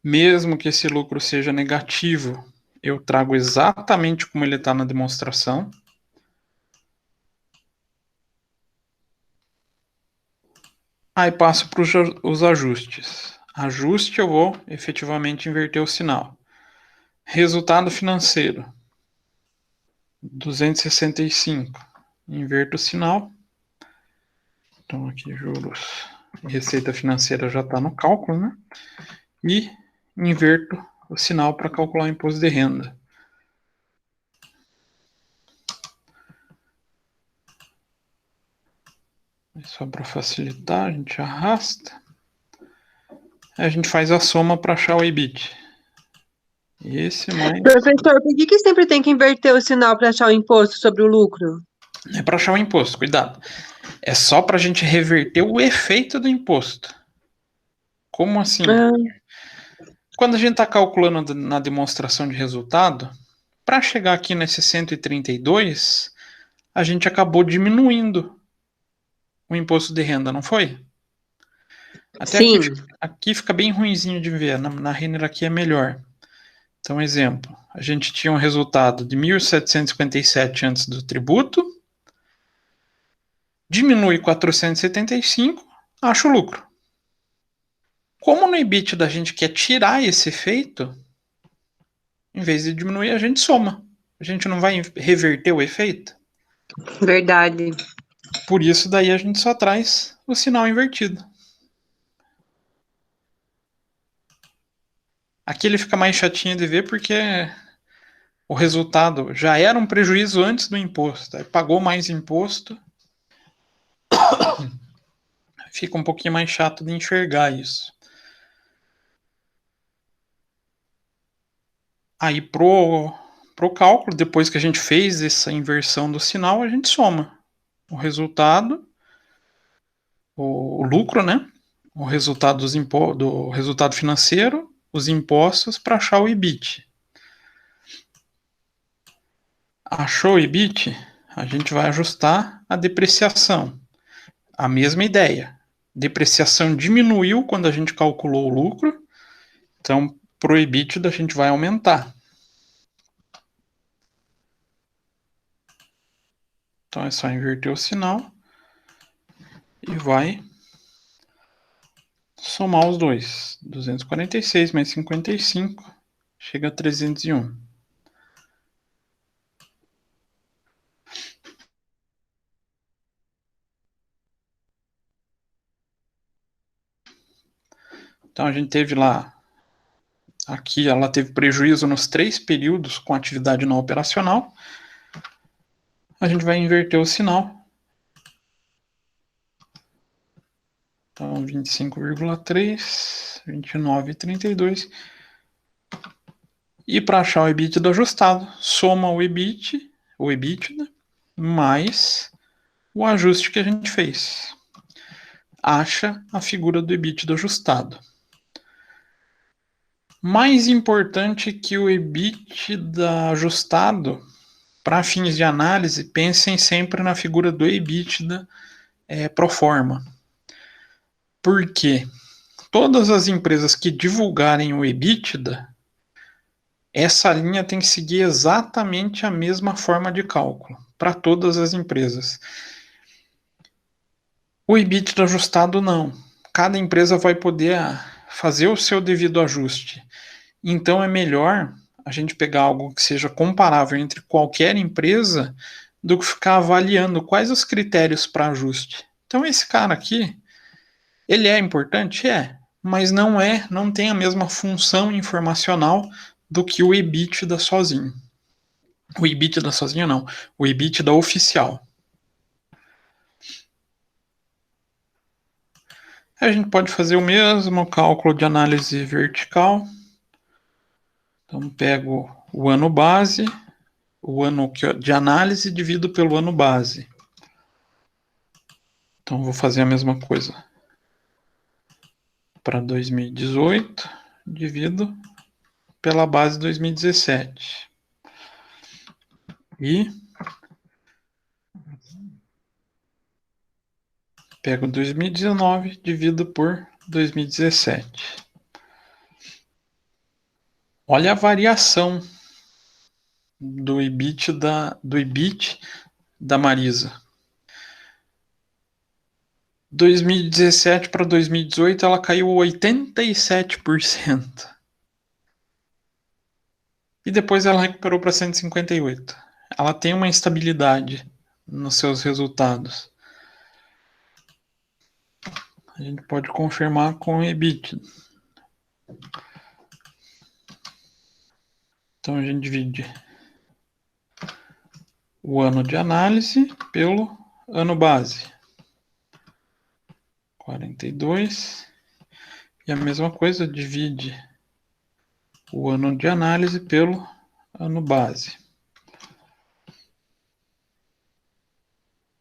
Mesmo que esse lucro seja negativo, eu trago exatamente como ele está na demonstração. Aí passo para os ajustes. Ajuste, eu vou efetivamente inverter o sinal. Resultado financeiro, 265. Inverto o sinal. Então aqui juros e receita financeira já está no cálculo, né? E inverto o sinal para calcular o imposto de renda. Só para facilitar, a gente arrasta. A gente faz a soma para achar o EBIT. Esse mais... Professor, por que sempre tem que inverter o sinal para achar o imposto sobre o lucro? É para achar o imposto, cuidado. É só para a gente reverter o efeito do imposto. Como assim? Quando a gente está calculando na demonstração de resultado, para chegar aqui nesse 132, a gente acabou diminuindo o imposto de renda, não foi? Até Sim. Aqui fica bem ruinzinho de ver, na Renner aqui é melhor. Então, exemplo, a gente tinha um resultado de 1.757 antes do tributo, diminui 475, acha o lucro. Como no EBITDA a gente quer tirar esse efeito, em vez de diminuir, a gente soma. A gente não vai reverter o efeito. Verdade. Por isso, daí a gente só traz o sinal invertido. Aqui ele fica mais chatinho de ver porque o resultado já era um prejuízo antes do imposto. Aí pagou mais imposto. Fica um pouquinho mais chato de enxergar isso. Aí pro cálculo, depois que a gente fez essa inversão do sinal, a gente soma o resultado, o lucro, né? O resultado do resultado financeiro, os impostos para achar o EBIT. Achou o EBIT? A gente vai ajustar a depreciação. A mesma ideia. Depreciação diminuiu quando a gente calculou o lucro, então pro EBITDA a gente vai aumentar. Então é só inverter o sinal e vai somar os dois. 246 mais 55 chega a 301. Então a gente teve lá, aqui ela teve prejuízo nos 3 períodos com atividade não operacional. A gente vai inverter o sinal. Então 25,3, 29,32. E para achar o EBITDA ajustado, soma o EBITDA, mais o ajuste que a gente fez. Acha a figura do EBITDA ajustado. Mais importante que o EBITDA ajustado, para fins de análise, pensem sempre na figura do EBITDA pro forma. Por quê? Todas as empresas que divulgarem o EBITDA, essa linha tem que seguir exatamente a mesma forma de cálculo, para todas as empresas. O EBITDA ajustado não. Cada empresa vai poder fazer o seu devido ajuste. Então é melhor a gente pegar algo que seja comparável entre qualquer empresa do que ficar avaliando quais os critérios para ajuste. Então esse cara aqui, ele é importante? É, mas não tem a mesma função informacional do que o EBITDA sozinho. O EBITDA sozinho não, o EBITDA oficial. A gente pode fazer o mesmo cálculo de análise vertical. Então pego o ano base, o ano de análise divido pelo ano base. Então vou fazer a mesma coisa para 2018, divido pela base 2017. E pego 2019, divido por 2017. Olha a variação do EBIT da Marisa. 2017 para 2018 ela caiu 87%. E depois ela recuperou para 158%. Ela tem uma instabilidade nos seus resultados. A gente pode confirmar com o EBIT. Então a gente divide o ano de análise pelo ano base. 42. E a mesma coisa, divide o ano de análise pelo ano base.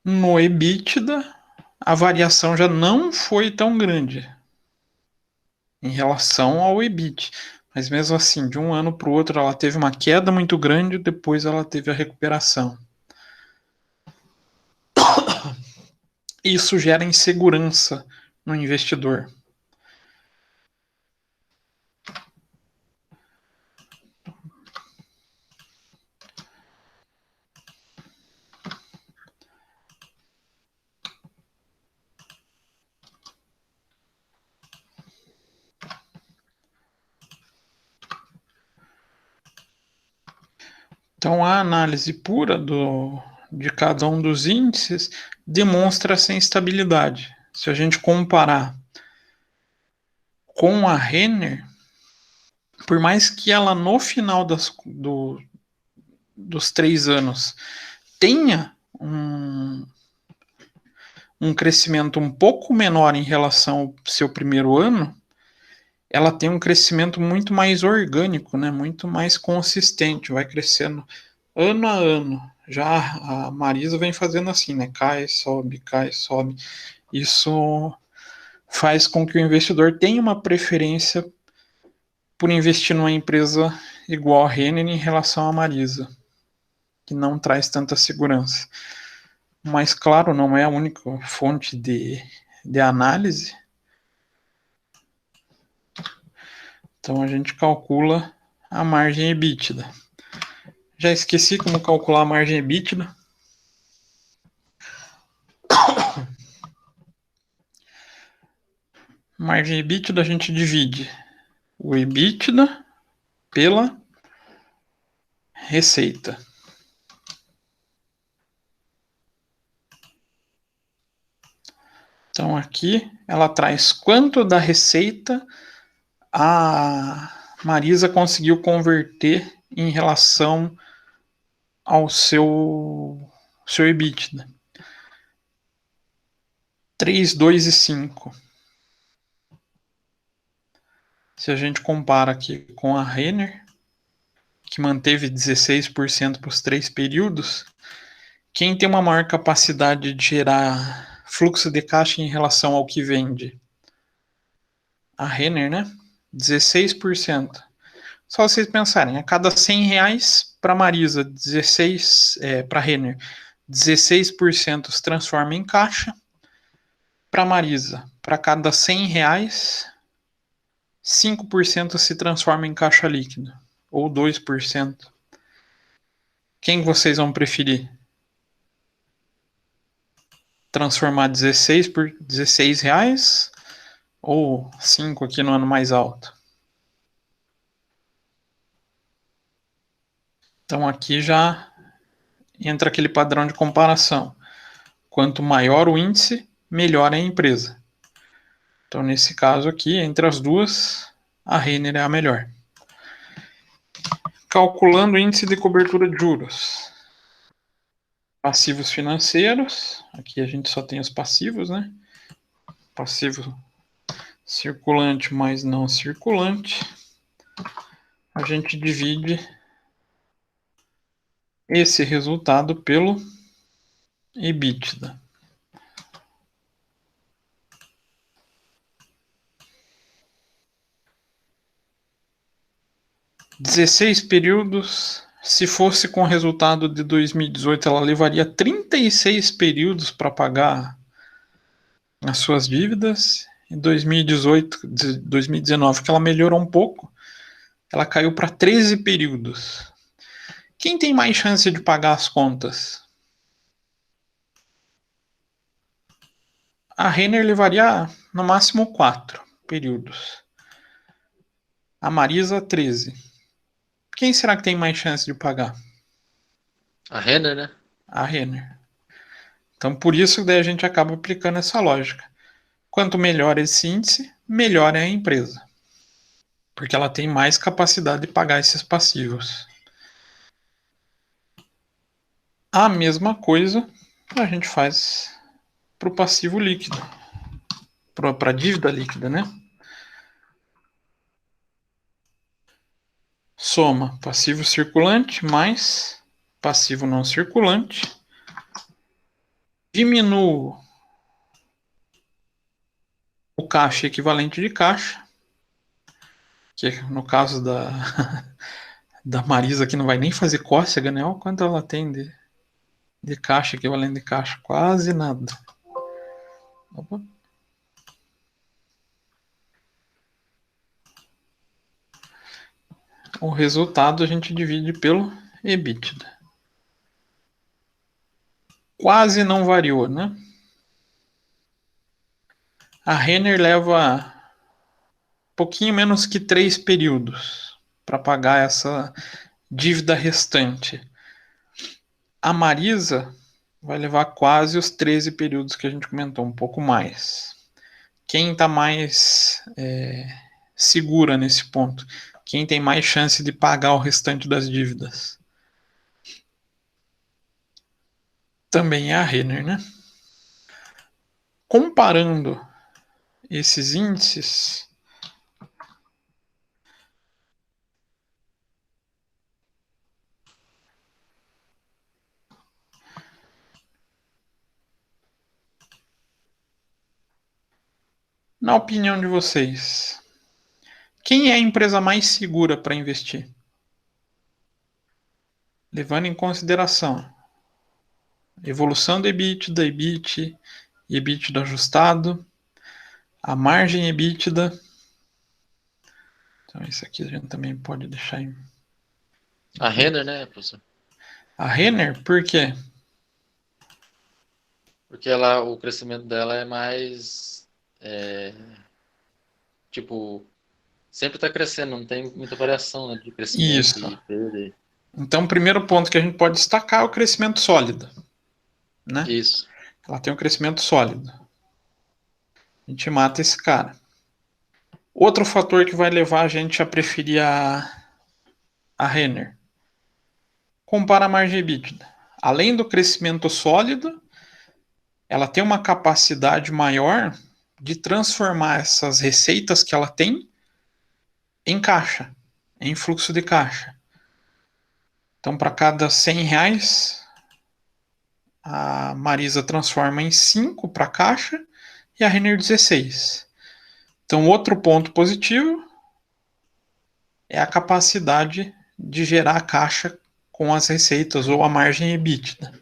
No EBITDA, a variação já não foi tão grande em relação ao EBIT. Mas mesmo assim, de um ano para o outro, ela teve uma queda muito grande, depois ela teve a recuperação. Isso gera insegurança no investidor. Então, a análise pura de cada um dos índices demonstra essa instabilidade. Se a gente comparar com a Renner, por mais que ela no final dos 3 anos tenha um crescimento um pouco menor em relação ao seu primeiro ano, ela tem um crescimento muito mais orgânico, né? Muito mais consistente, vai crescendo ano a ano. Já a Marisa vem fazendo assim, né? Cai, sobe, cai, sobe. Isso faz com que o investidor tenha uma preferência por investir numa empresa igual a Renner em relação à Marisa, que não traz tanta segurança. Mas, claro, não é a única fonte de análise. Então, a gente calcula a margem EBITDA. Já esqueci como calcular a margem EBITDA. Margem EBITDA a gente divide o EBITDA pela receita. Então aqui ela traz quanto da receita a Marisa conseguiu converter em relação ao seu EBITDA. 3, 2 e 5. Se a gente compara aqui com a Renner, que manteve 16% para os 3 períodos, quem tem uma maior capacidade de gerar fluxo de caixa em relação ao que vende? A Renner, né? 16%. Só vocês pensarem, a cada R$100 para Marisa, para Renner, 16% se transforma em caixa. Para Marisa, para cada R$100, 5% se transforma em caixa líquida, ou 2%. Quem vocês vão preferir? Transformar 16 por R$16 Ou 5 aqui no ano mais alto. Então aqui já entra aquele padrão de comparação. Quanto maior o índice, melhor é a empresa. Então nesse caso aqui, entre as duas, a Renner é a melhor. Calculando o índice de cobertura de juros. Passivos financeiros. Aqui a gente só tem os passivos, né? Passivo circulante mais não circulante. A gente divide esse resultado pelo EBITDA. (16 períodos). Se fosse com o resultado de 2018, ela levaria 36 períodos para pagar as suas dívidas. Em 2019, que ela melhorou um pouco, ela caiu para 13 períodos. Quem tem mais chance de pagar as contas? A Renner levaria no máximo 4 períodos. A Marisa, 13. Quem será que tem mais chance de pagar? A Renner, né? A Renner. Então, por isso daí a gente acaba aplicando essa lógica. Quanto melhor esse índice, melhor é a empresa. Porque ela tem mais capacidade de pagar esses passivos. A mesma coisa a gente faz para o passivo líquido. Para a dívida líquida, né? Soma passivo circulante mais passivo não circulante. Diminuo o caixa equivalente de caixa, que no caso da Marisa aqui não vai nem fazer cócega, né? Olha quanto ela tem de caixa equivalente de caixa, quase nada. Opa. O resultado a gente divide pelo EBITDA. Quase não variou, né? A Renner leva pouquinho menos que 3 períodos para pagar essa dívida restante. A Marisa vai levar quase os 13 períodos que a gente comentou, um pouco mais. Quem está mais segura nesse ponto? Quem tem mais chance de pagar o restante das dívidas? Também é a Renner, né? Comparando esses índices, na opinião de vocês, quem é a empresa mais segura para investir? Levando em consideração evolução do EBITDA, EBIT, EBITDA ajustado, a margem EBITDA. Então, isso aqui a gente também pode deixar em... A Renner, né, professor? A Renner, por quê? Porque ela, o crescimento dela é mais... tipo, sempre está crescendo, não tem muita variação, né, de crescimento Isso. e perda. Então, o primeiro ponto que a gente pode destacar é o crescimento sólido, né? Isso. Ela tem um crescimento sólido. A gente mata esse cara. Outro fator que vai levar a gente a preferir a Renner. Compara a margem EBITDA. Além do crescimento sólido, ela tem uma capacidade maior de transformar essas receitas que ela tem em caixa, em fluxo de caixa. Então, para cada R$100, a Marisa transforma em 5 para caixa e a Renner 16. Então, outro ponto positivo é a capacidade de gerar caixa com as receitas ou a margem EBITDA.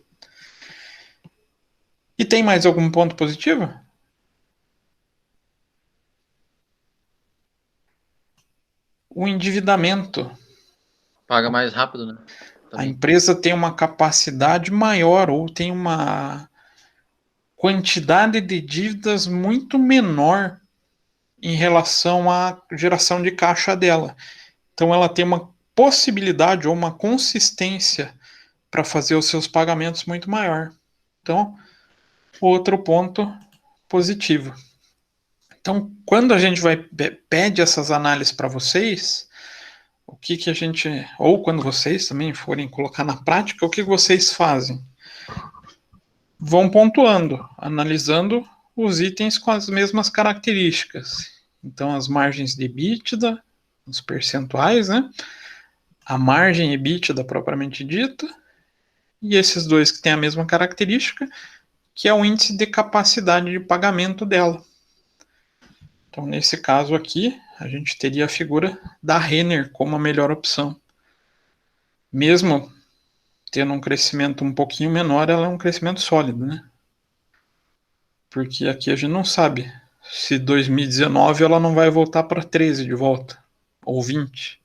E tem mais algum ponto positivo? O endividamento. Paga mais rápido, né? A empresa tem uma capacidade maior ou tem uma quantidade de dívidas muito menor em relação à geração de caixa dela. Então, ela tem uma possibilidade ou uma consistência para fazer os seus pagamentos muito maior. Então, outro ponto positivo. Então, quando a gente pede essas análises para vocês, o que a gente, ou quando vocês também forem colocar na prática, o que vocês fazem? Vão pontuando, analisando os itens com as mesmas características. Então, as margens de EBITDA, os percentuais, né? A margem EBITDA propriamente dita, e esses dois que têm a mesma característica, que é o índice de capacidade de pagamento dela. Então, nesse caso aqui, a gente teria a figura da Renner como a melhor opção. Mesmo tendo um crescimento um pouquinho menor, ela é um crescimento sólido, né? Porque aqui a gente não sabe se 2019 ela não vai voltar para 13 de volta, ou 20.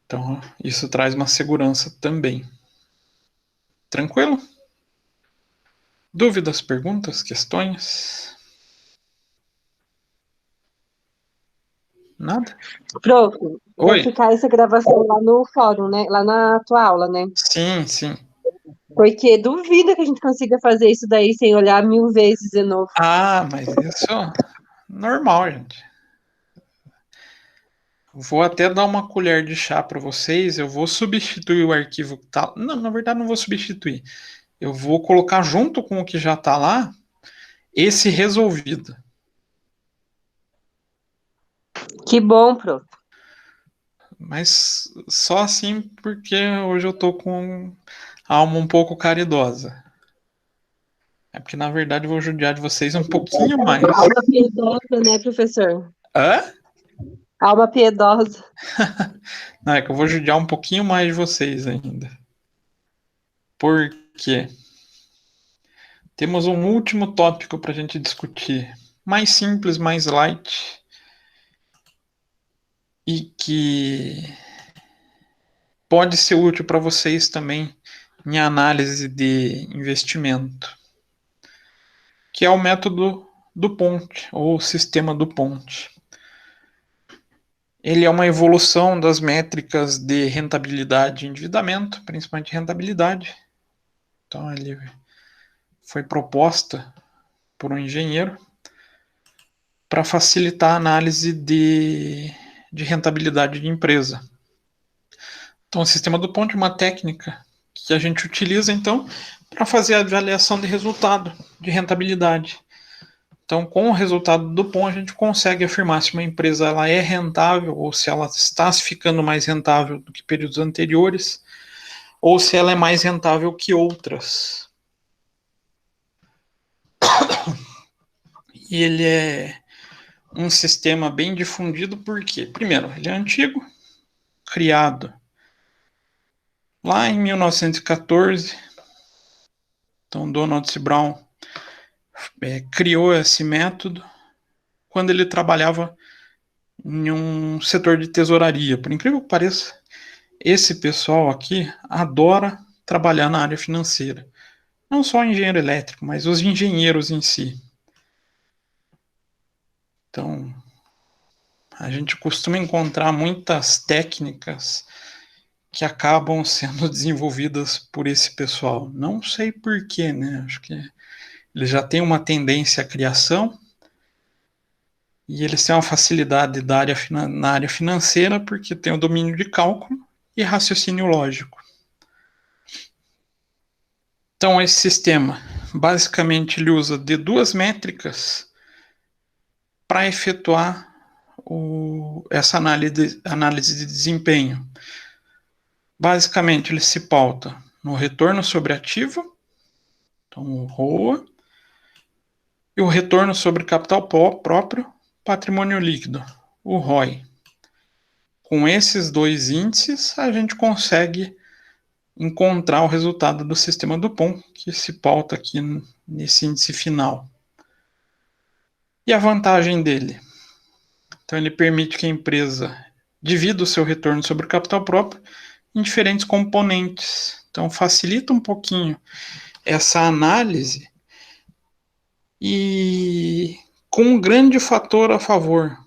Então, isso traz uma segurança também. Tranquilo? Dúvidas, perguntas, questões? Nada? Prof, vai Oi? ficar essa gravação lá no fórum, né? Lá na tua aula, né? Sim, sim. Porque duvido que a gente consiga fazer isso daí sem olhar 1000 vezes de novo. Ah, mas isso é normal, gente. Vou até dar uma colher de chá para vocês. Eu vou substituir o arquivo que tá. Não, na verdade, não vou substituir. Eu vou colocar junto com o que já está lá esse resolvido. Que bom, prof. Mas só assim porque hoje eu tô com a alma um pouco caridosa. É porque, na verdade, eu vou judiar de vocês um pouquinho mais. Alma piedosa, né, professor? Hã? Alma piedosa. Não, é que eu vou judiar um pouquinho mais de vocês ainda. Por quê? Temos um último tópico para a gente discutir. Mais simples, mais light. E que pode ser útil para vocês também em análise de investimento. Que é o método do Ponte, ou sistema do Ponte. Ele é uma evolução das métricas de rentabilidade e endividamento, principalmente rentabilidade. Então, ele foi proposta por um engenheiro para facilitar a análise de rentabilidade de empresa. Então, o sistema do Ponte é uma técnica que a gente utiliza, então, para fazer a avaliação de resultado, de rentabilidade. Então, com o resultado do POM, a gente consegue afirmar se uma empresa ela é rentável ou se ela está se ficando mais rentável do que períodos anteriores ou se ela é mais rentável que outras. E ele é um sistema bem difundido porque, primeiro, ele é antigo, criado lá em 1914. Então, Donald C. Brown criou esse método quando ele trabalhava em um setor de tesouraria. Por incrível que pareça, esse pessoal aqui adora trabalhar na área financeira. Não só o engenheiro elétrico, mas os engenheiros em si. Então, a gente costuma encontrar muitas técnicas que acabam sendo desenvolvidas por esse pessoal. Não sei porquê, né? Acho que eles já têm uma tendência à criação e eles têm uma facilidade na área financeira porque tem o domínio de cálculo e raciocínio lógico. Então, esse sistema, basicamente, ele usa de duas métricas para efetuar essa análise de desempenho. Basicamente, ele se pauta no retorno sobre ativo, então o ROA, e o retorno sobre capital próprio, patrimônio líquido, o ROI. Com esses dois índices, a gente consegue encontrar o resultado do sistema do POM, que se pauta aqui nesse índice final. E a vantagem dele? Então, ele permite que a empresa divida o seu retorno sobre o capital próprio em diferentes componentes. Então, facilita um pouquinho essa análise e com um grande fator a favor: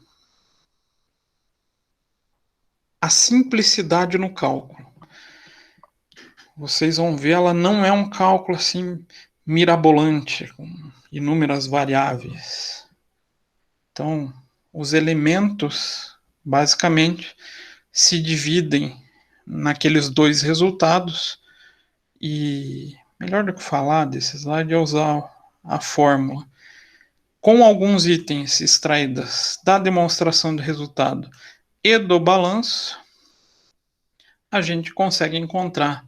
a simplicidade no cálculo. Vocês vão ver, ela não é um cálculo assim mirabolante, com inúmeras variáveis. Então, os elementos, basicamente, se dividem naqueles dois resultados, e melhor do que falar desse slide é usar a fórmula. Com alguns itens extraídos da demonstração do resultado e do balanço, a gente consegue encontrar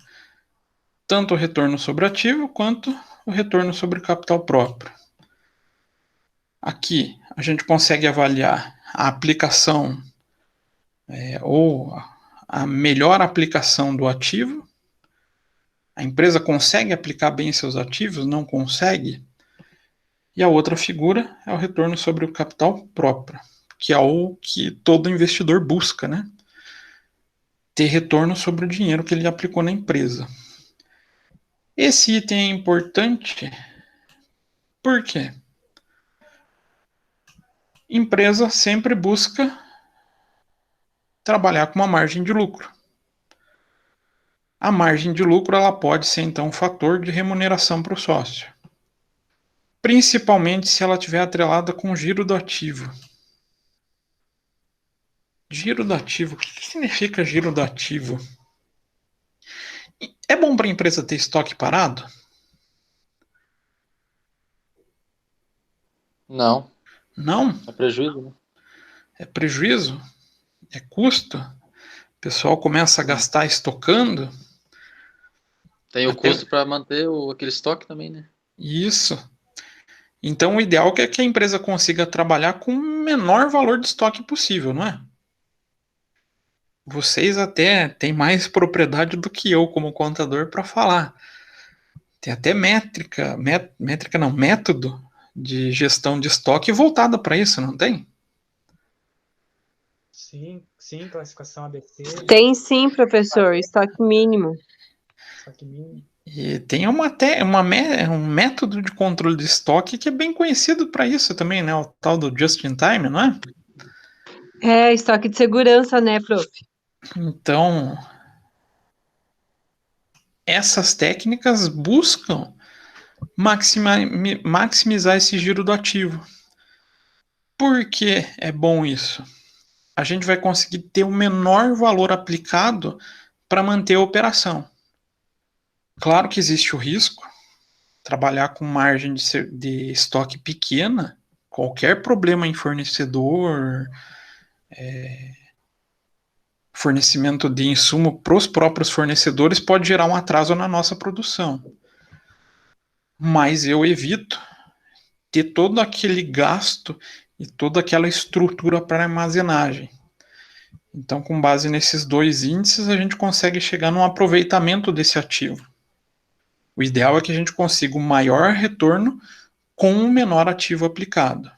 tanto o retorno sobre ativo quanto o retorno sobre capital próprio. Aqui a gente consegue avaliar a aplicação ou a melhor aplicação do ativo. A empresa consegue aplicar bem seus ativos? Não consegue? E a outra figura é o retorno sobre o capital próprio, que é o que todo investidor busca, né? Ter retorno sobre o dinheiro que ele aplicou na empresa. Esse item é importante, por quê? Empresa sempre busca trabalhar com uma margem de lucro. A margem de lucro ela pode ser, então, um fator de remuneração para o sócio. Principalmente se ela estiver atrelada com o giro do ativo. Giro do ativo. O que significa giro do ativo? É bom para a empresa ter estoque parado? Não, Não. é prejuízo, né? É prejuízo? É custo? O pessoal começa a gastar estocando? Tem o Até- custo para manter aquele estoque também, né? Isso. Então, o ideal é que a empresa consiga trabalhar com o menor valor de estoque possível, não é? Vocês até têm mais propriedade do que eu como contador para falar. Tem até métrica não, método de gestão de estoque voltada para isso, não tem? Sim, sim, classificação ABC, Tem sim, professor, estoque mínimo. estoque mínimo. E tem um método de controle de estoque que é bem conhecido para isso também, né? O tal do just in time, não é? É, estoque de segurança, né, prof? Então, essas técnicas buscam maximizar esse giro do ativo. Por que é bom isso? A gente vai conseguir ter o menor valor aplicado para manter a operação. Claro que existe o risco, trabalhar com margem de estoque pequena, qualquer problema em fornecedor, fornecimento de insumo para os próprios fornecedores pode gerar um atraso na nossa produção. Mas eu evito ter todo aquele gasto e toda aquela estrutura para armazenagem. Então, com base nesses dois índices, a gente consegue chegar num aproveitamento desse ativo. O ideal é que a gente consiga um maior retorno com um menor ativo aplicado.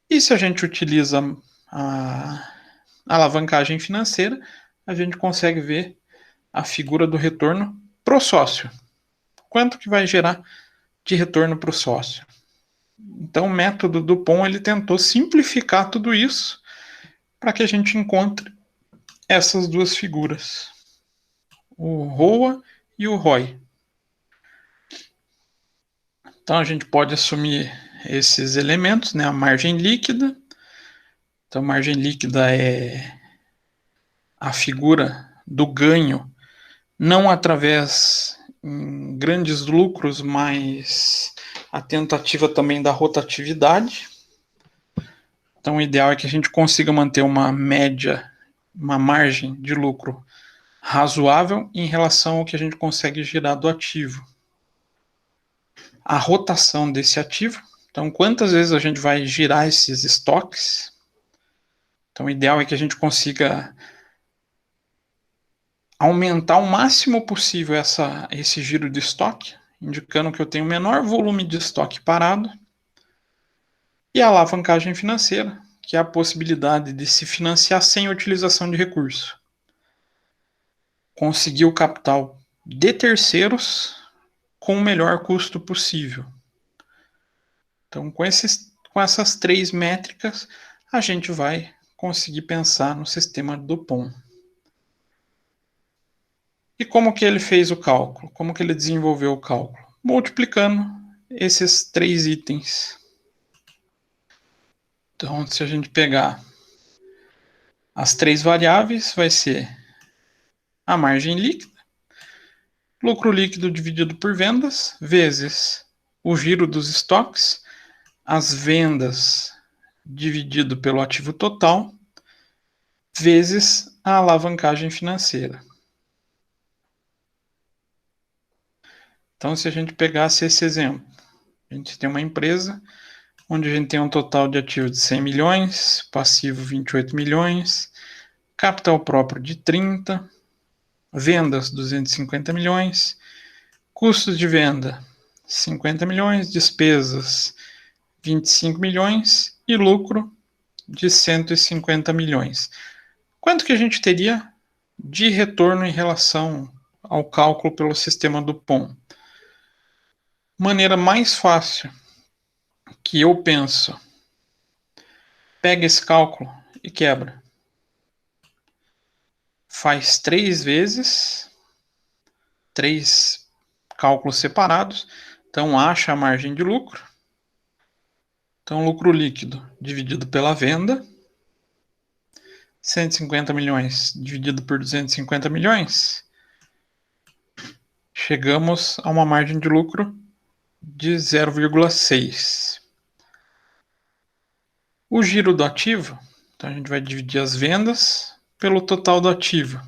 E se a gente utiliza a alavancagem financeira, a gente consegue ver a figura do retorno para o sócio. Quanto que vai gerar de retorno para o sócio? Então, o método do POM ele tentou simplificar tudo isso para que a gente encontre essas duas figuras, o ROA e o ROI. Então, a gente pode assumir esses elementos, né? A margem líquida. Então, a margem líquida é a figura do ganho, não através em grandes lucros, mas a tentativa também da rotatividade. Então, o ideal é que a gente consiga manter uma média, uma margem de lucro razoável em relação ao que a gente consegue girar do ativo. A rotação desse ativo, então quantas vezes a gente vai girar esses estoques. Então, o ideal é que a gente consiga aumentar o máximo possível esse giro de estoque, indicando que eu tenho o menor volume de estoque parado. E a alavancagem financeira, que é a possibilidade de se financiar sem utilização de recurso. Conseguir o capital de terceiros com o melhor custo possível. Então, com essas 3 métricas, a gente vai conseguir pensar no sistema Dupont. E como que ele fez o cálculo? Como que ele desenvolveu o cálculo? Multiplicando esses 3 itens. Então, se a gente pegar as 3 variáveis, vai ser a margem líquida, lucro líquido dividido por vendas, vezes o giro dos estoques, as vendas dividido pelo ativo total, vezes a alavancagem financeira. Então, se a gente pegasse esse exemplo, a gente tem uma empresa onde a gente tem um total de ativos de 100 milhões, passivo 28 milhões, capital próprio de 30, vendas 250 milhões, custos de venda 50 milhões, despesas 25 milhões e lucro de 150 milhões. Quanto que a gente teria de retorno em relação ao cálculo pelo sistema Dupont? Maneira mais fácil que eu penso, pega esse cálculo e quebra. Faz 3 vezes, 3 cálculos separados, então acha a margem de lucro. Então, lucro líquido dividido pela venda, 150 milhões dividido por 250 milhões, chegamos a uma margem de lucro de 0,6. O giro do ativo, então a gente vai dividir as vendas pelo total do ativo.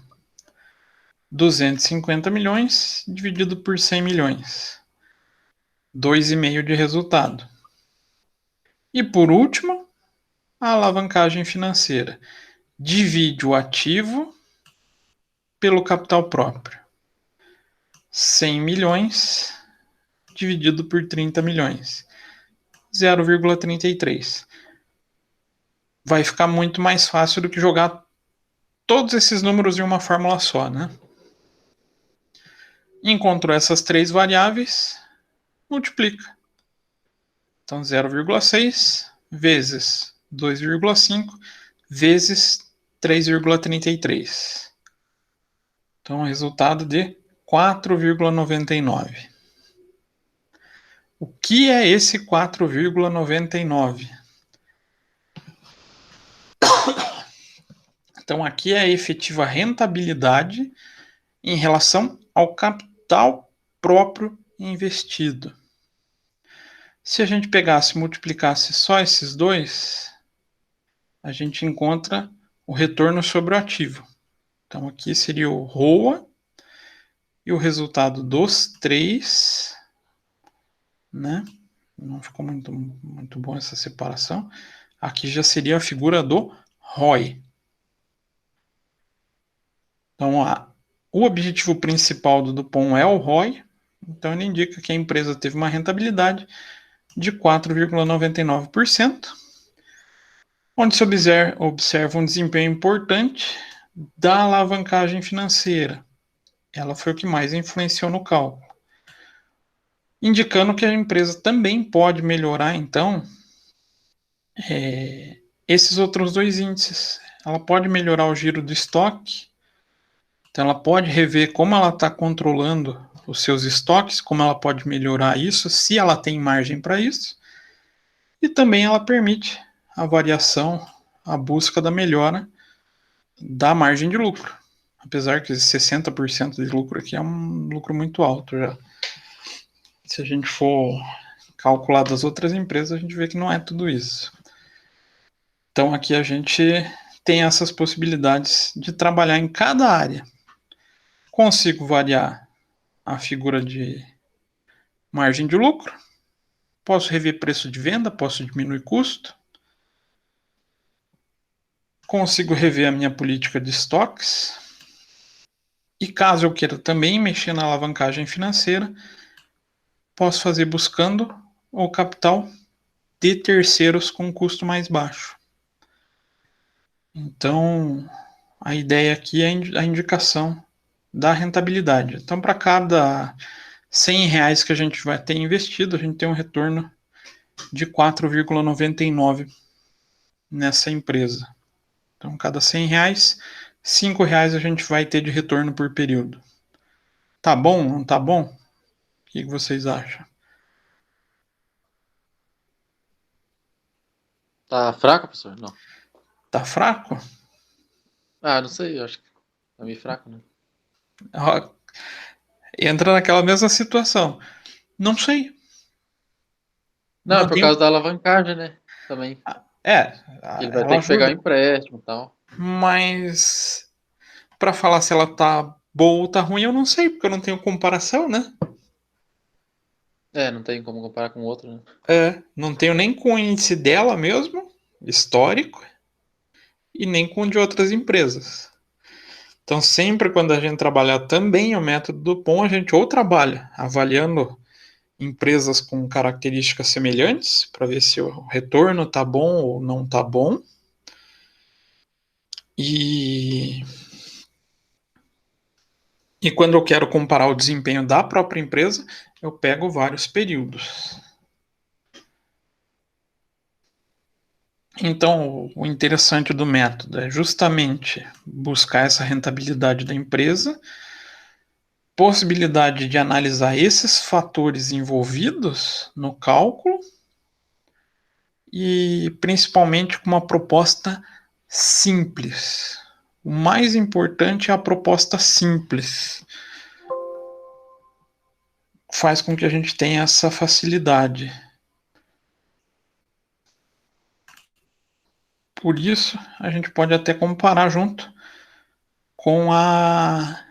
250 milhões dividido por 100 milhões. 2,5 de resultado. E por último, a alavancagem financeira. Divide o ativo pelo capital próprio. 100 milhões dividido por 30 milhões. 0,33. Vai ficar muito mais fácil do que jogar todos esses números em uma fórmula só, né? Encontrou essas 3 variáveis, multiplica. Então, 0,6 vezes 2,5 vezes 3,33. Então, resultado de 4,99. O que é esse 4,99? Então, aqui é a efetiva rentabilidade em relação ao capital próprio investido. Se a gente pegasse e multiplicasse só esses dois, a gente encontra o retorno sobre o ativo. Então, aqui seria o ROA e o resultado dos 3, né? Não ficou muito bom essa separação. Aqui já seria a figura do ROI. Então, o objetivo principal do Dupont é o ROI. Então, ele indica que a empresa teve uma rentabilidade de 4,99%, onde se observa um desempenho importante da alavancagem financeira. Ela foi o que mais influenciou no cálculo, indicando que a empresa também pode melhorar, então, esses outros 2 índices. Ela pode melhorar o giro do estoque, então ela pode rever como ela está controlando os seus estoques, como ela pode melhorar isso, se ela tem margem para isso, e também ela permite a variação, a busca da melhora da margem de lucro. Apesar que 60% de lucro aqui é um lucro muito alto já. Se a gente for calcular das outras empresas, a gente vê que não é tudo isso. Então aqui a gente tem essas possibilidades de trabalhar em cada área. Consigo variar a figura de margem de lucro, posso rever preço de venda, posso diminuir custo, consigo rever a minha política de estoques, e caso eu queira também mexer na alavancagem financeira, posso fazer buscando o capital de terceiros com custo mais baixo. Então, a ideia aqui é a indicação da rentabilidade. Então, para cada R$100 que a gente vai ter investido, a gente tem um retorno de 4,99 nessa empresa. Então, cada R$ 100, R$ 5 a gente vai ter de retorno por período. Tá bom? Não tá bom? O que vocês acham? Tá fraco, professor? Não. Tá fraco? Ah, não sei, eu acho que tá meio fraco, né? Ó, entra naquela mesma situação. Não sei. Não, é Não por tenho. causa da alavancagem, né? Também. É, Ele vai ela ter que pegar um ajuda. empréstimo e tal. Mas para falar se ela tá boa ou tá ruim, eu não sei, porque eu não tenho comparação, né? É, não tem como comparar com o outro, né? Não tenho nem com o índice dela mesmo, histórico, e nem com o de outras empresas. Então, sempre quando a gente trabalhar também o método do POM, a gente ou trabalha avaliando empresas com características semelhantes, para ver se o retorno tá bom ou não tá bom. E quando eu quero comparar o desempenho da própria empresa, eu pego vários períodos. Então, o interessante do método é justamente buscar essa rentabilidade da empresa, possibilidade de analisar esses fatores envolvidos no cálculo e principalmente com uma proposta simples. O mais importante é a proposta simples. Faz com que a gente tenha essa facilidade. Por isso, a gente pode até comparar junto com a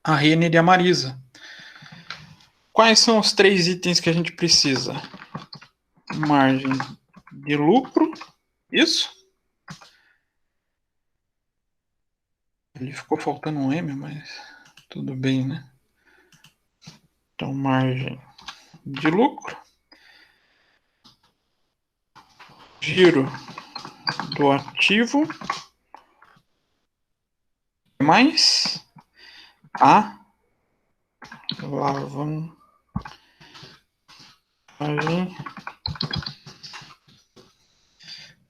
Renner e a Marisa. Quais são os 3 itens que a gente precisa? Margem de lucro, isso? Ele ficou faltando um M, mas tudo bem, né? Então, margem de lucro, giro do ativo, mais a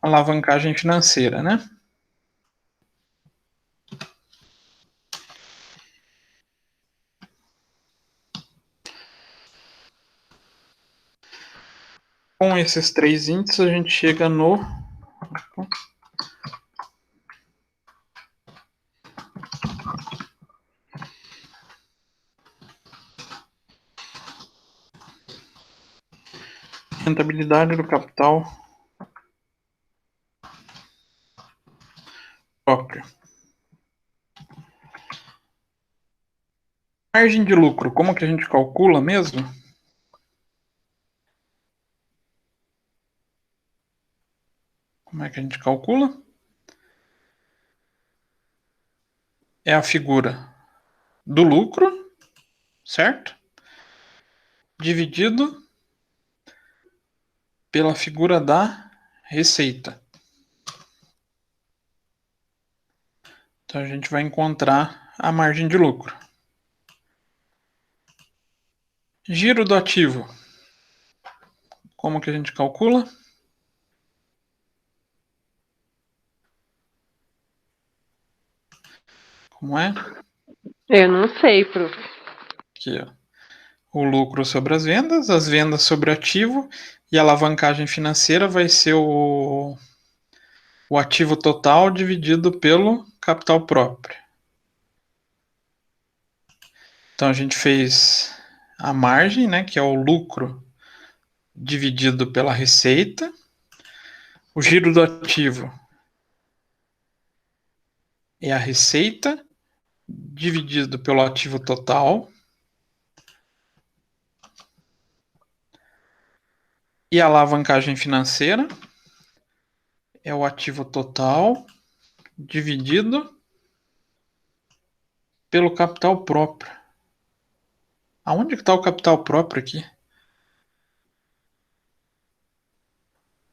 alavancagem financeira, né? Com esses 3 índices, a gente chega no rentabilidade do capital próprio. Margem de lucro, como que a gente calcula mesmo? Como é que a gente calcula? É a figura do lucro, certo? Dividido pela figura da receita. Então a gente vai encontrar a margem de lucro. Giro do ativo. Como que a gente calcula? Como é? Eu não sei, prof. Aqui, ó. O lucro sobre as vendas sobre o ativo, e a alavancagem financeira vai ser o ativo total dividido pelo capital próprio. Então a gente fez a margem, né, que é o lucro dividido pela receita. O giro do ativo é a receita dividido pelo ativo total. E a alavancagem financeira é o ativo total dividido pelo capital próprio. Aonde que está o capital próprio aqui?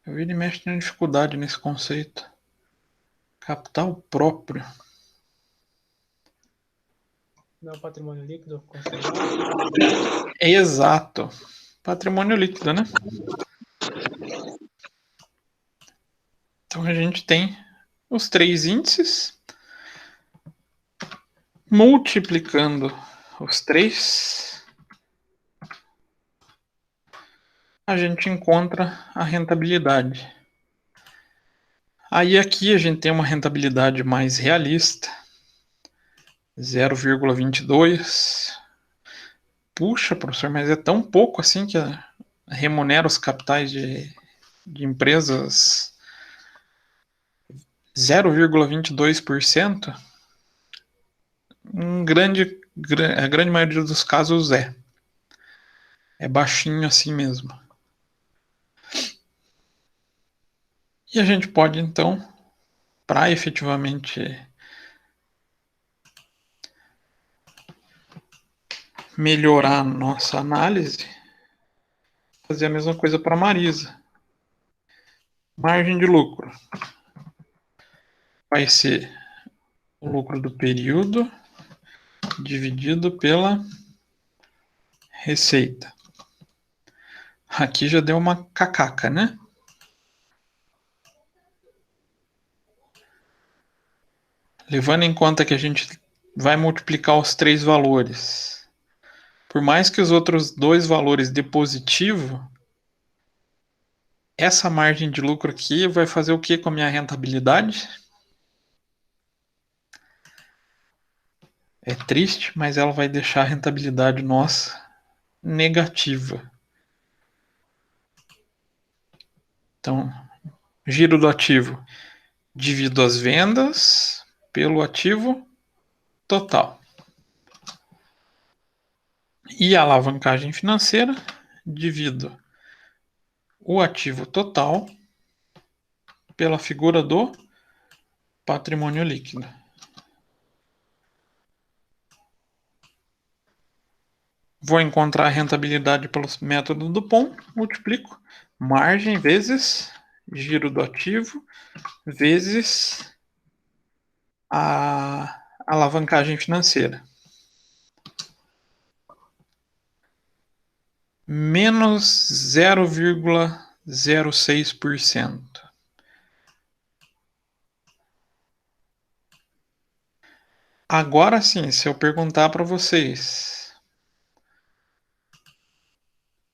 Eu vi ele mexe na dificuldade nesse conceito. Capital próprio. Não é o patrimônio líquido consolidado? Exato. patrimônio líquido, né? Então a gente tem os 3 índices, multiplicando os 3, a gente encontra a rentabilidade. Aí aqui a gente tem uma rentabilidade mais realista, 0,22. Puxa, professor, mas é tão pouco assim que remunera os capitais de empresas 0,22%? A grande maioria dos casos é baixinho assim mesmo. E a gente pode, então, para efetivamente melhorar a nossa análise, fazer a mesma coisa para a Marisa. Margem de lucro vai ser o lucro do período dividido pela receita. Aqui já deu uma cacaca, né? Levando em conta que a gente vai multiplicar os 3 valores, por mais que os outros 2 valores dê positivo, essa margem de lucro aqui vai fazer o que com a minha rentabilidade? É triste, mas ela vai deixar a rentabilidade nossa negativa. Então, giro do ativo, divido as vendas pelo ativo total. E a alavancagem financeira, divido o ativo total pela figura do patrimônio líquido. Vou encontrar a rentabilidade pelo método do Pom, multiplico margem vezes giro do ativo vezes a alavancagem financeira. Menos 0,06%. Agora sim, se eu perguntar para vocês,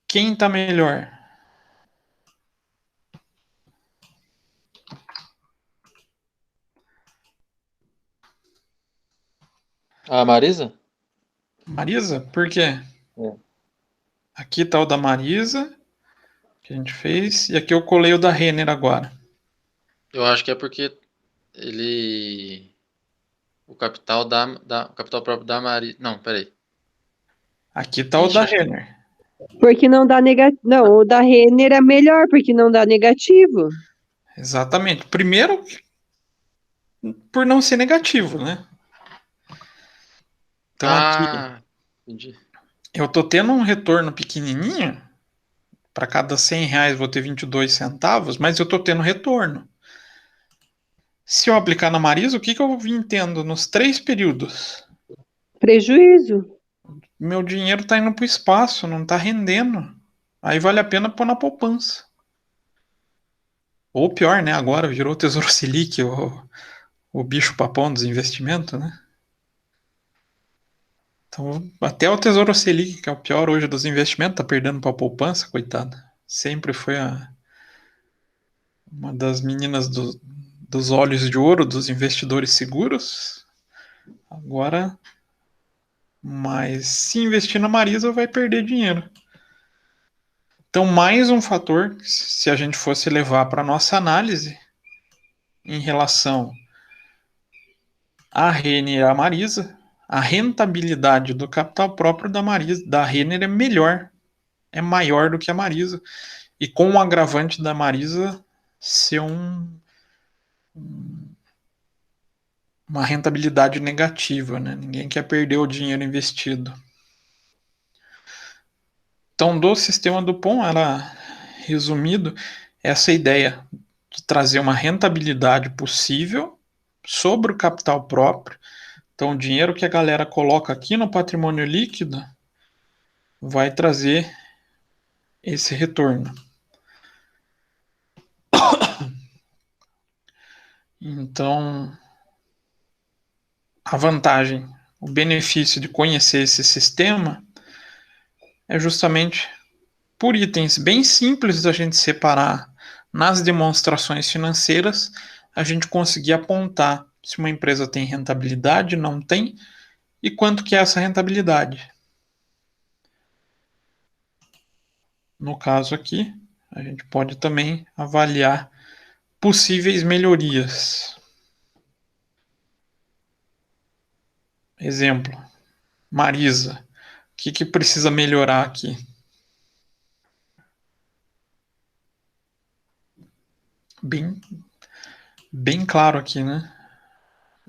quem está melhor? A Marisa? Marisa? Por quê? É. Aqui está o da Marisa, que a gente fez, e aqui eu colei o da Renner agora. Eu acho que é porque ele. O capital o capital próprio da Marisa. Não, peraí. Aqui está o da Ixi, Renner. Porque não dá negativo. Não, o da Renner é melhor, porque não dá negativo. Exatamente. Primeiro, por não ser negativo, né? Então aqui, entendi. eu tô tendo um retorno pequenininho, para cada R$100 vou ter 22 centavos, mas eu tô tendo retorno. Se eu aplicar na Marisa, o que eu vim tendo nos 3 períodos? Prejuízo. Meu dinheiro tá indo pro espaço, não tá rendendo. Aí vale a pena pôr na poupança. Ou pior, né? Agora virou Tesouro Selic, o bicho papão dos investimentos, né? Então, até o Tesouro Selic, que é o pior hoje dos investimentos, tá perdendo pra poupança, coitado. Sempre foi uma das meninas dos olhos de ouro dos investidores seguros. Agora, mas se investir na Marisa, vai perder dinheiro. Então, mais um fator, se a gente fosse levar para nossa análise em relação à Renner e à Marisa, a rentabilidade do capital próprio da Renner é melhor, é maior do que a Marisa, e com o agravante da Marisa ser uma rentabilidade negativa, né? Ninguém quer perder o dinheiro investido. Então, do sistema do Pom, resumido, essa ideia de trazer uma rentabilidade possível sobre o capital próprio. Então, o dinheiro que a galera coloca aqui no patrimônio líquido vai trazer esse retorno. Então, a vantagem, o benefício de conhecer esse sistema é justamente por itens bem simples da gente separar nas demonstrações financeiras, a gente conseguir apontar se uma empresa tem rentabilidade, não tem, e quanto que é essa rentabilidade. No caso aqui, a gente pode também avaliar possíveis melhorias. Exemplo, Marisa. O que precisa melhorar aqui? Bem claro aqui, né?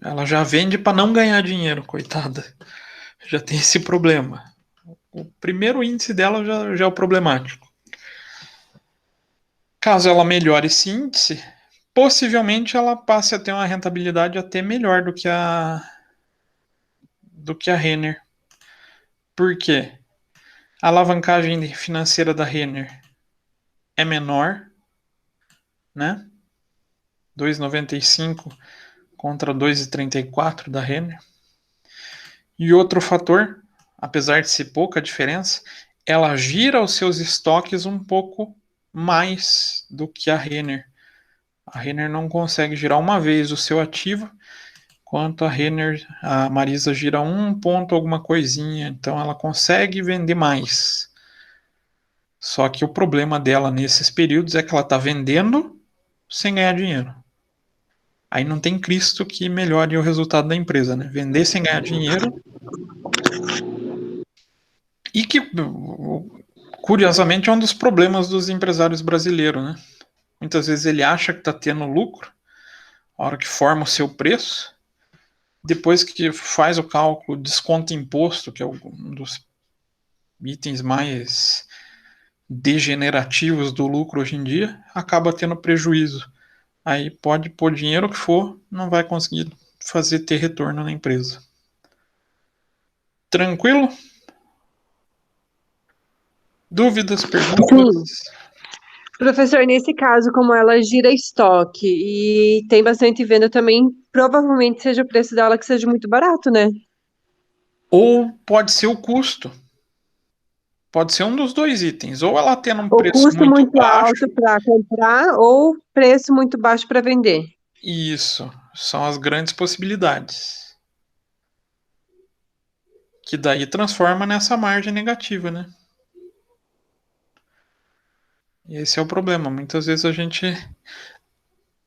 Ela já vende para não ganhar dinheiro, coitada. Já tem esse problema. O primeiro índice dela já é o problemático. Caso ela melhore esse índice, possivelmente ela passe a ter uma rentabilidade até melhor do que a Renner. Por quê? A alavancagem financeira da Renner é menor, né? 2,95 contra 2,34 da Renner. E outro fator, apesar de ser pouca diferença, ela gira os seus estoques um pouco mais do que a Renner. A Renner não consegue girar uma vez o seu ativo, enquanto a Marisa gira um ponto alguma coisinha, então ela consegue vender mais. Só que o problema dela nesses períodos é que ela está vendendo sem ganhar dinheiro. Aí não tem Cristo que melhore o resultado da empresa, né? Vender sem ganhar dinheiro. E que, curiosamente, é um dos problemas dos empresários brasileiros, né? Muitas vezes ele acha que está tendo lucro, a hora que forma o seu preço, depois que faz o cálculo, desconta imposto, que é um dos itens mais degenerativos do lucro hoje em dia, acaba tendo prejuízo. Aí pode pôr dinheiro que for, não vai conseguir fazer ter retorno na empresa. Tranquilo? Dúvidas, perguntas? Sim. Professor, nesse caso, como ela gira estoque e tem bastante venda também, provavelmente seja o preço dela que seja muito barato, né? Ou pode ser o custo. Pode ser um dos dois itens. Ou ela tendo um O preço custo muito muito baixo. alto para comprar ou preço muito baixo para vender. Isso. São as grandes possibilidades. Que daí transforma nessa margem negativa, né? E esse é o problema. Muitas vezes a gente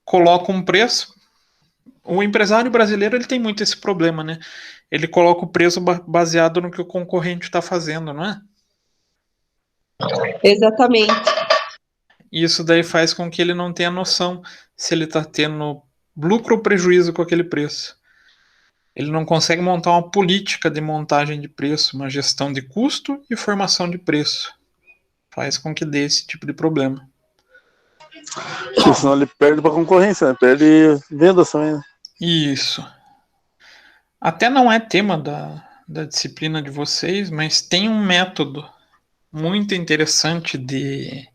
coloca um preço. O empresário brasileiro ele tem muito esse problema, né? Ele coloca o preço baseado no que o concorrente está fazendo, não é? Exatamente. E isso daí faz com que ele não tenha noção se ele está tendo lucro ou prejuízo com aquele preço. Ele não consegue montar uma política de montagem de preço, uma gestão de custo e formação de preço. Faz com que dê esse tipo de problema. Porque senão ele perde para concorrência, né? Perde vendas também, né? Isso. Até não é tema da disciplina de vocês, mas tem um método muito interessante de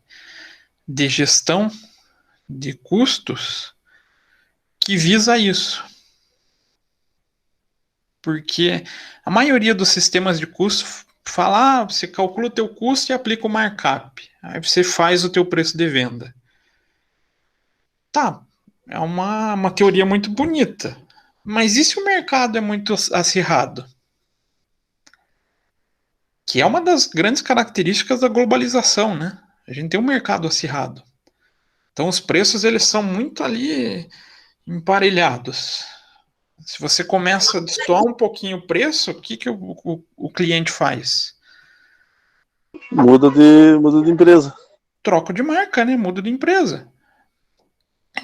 gestão de custos que visa isso. Porque a maioria dos sistemas de custo fala, você calcula o teu custo e aplica o markup. Aí você faz o teu preço de venda. Tá, é uma teoria muito bonita. Mas e se o mercado é muito acirrado? Que é uma das grandes características da globalização, né? A gente tem um mercado acirrado. Então os preços eles são muito ali emparelhados. Se você começa a destoar um pouquinho o preço, o que o cliente faz? Muda de empresa. Troca de marca, né? Muda de empresa.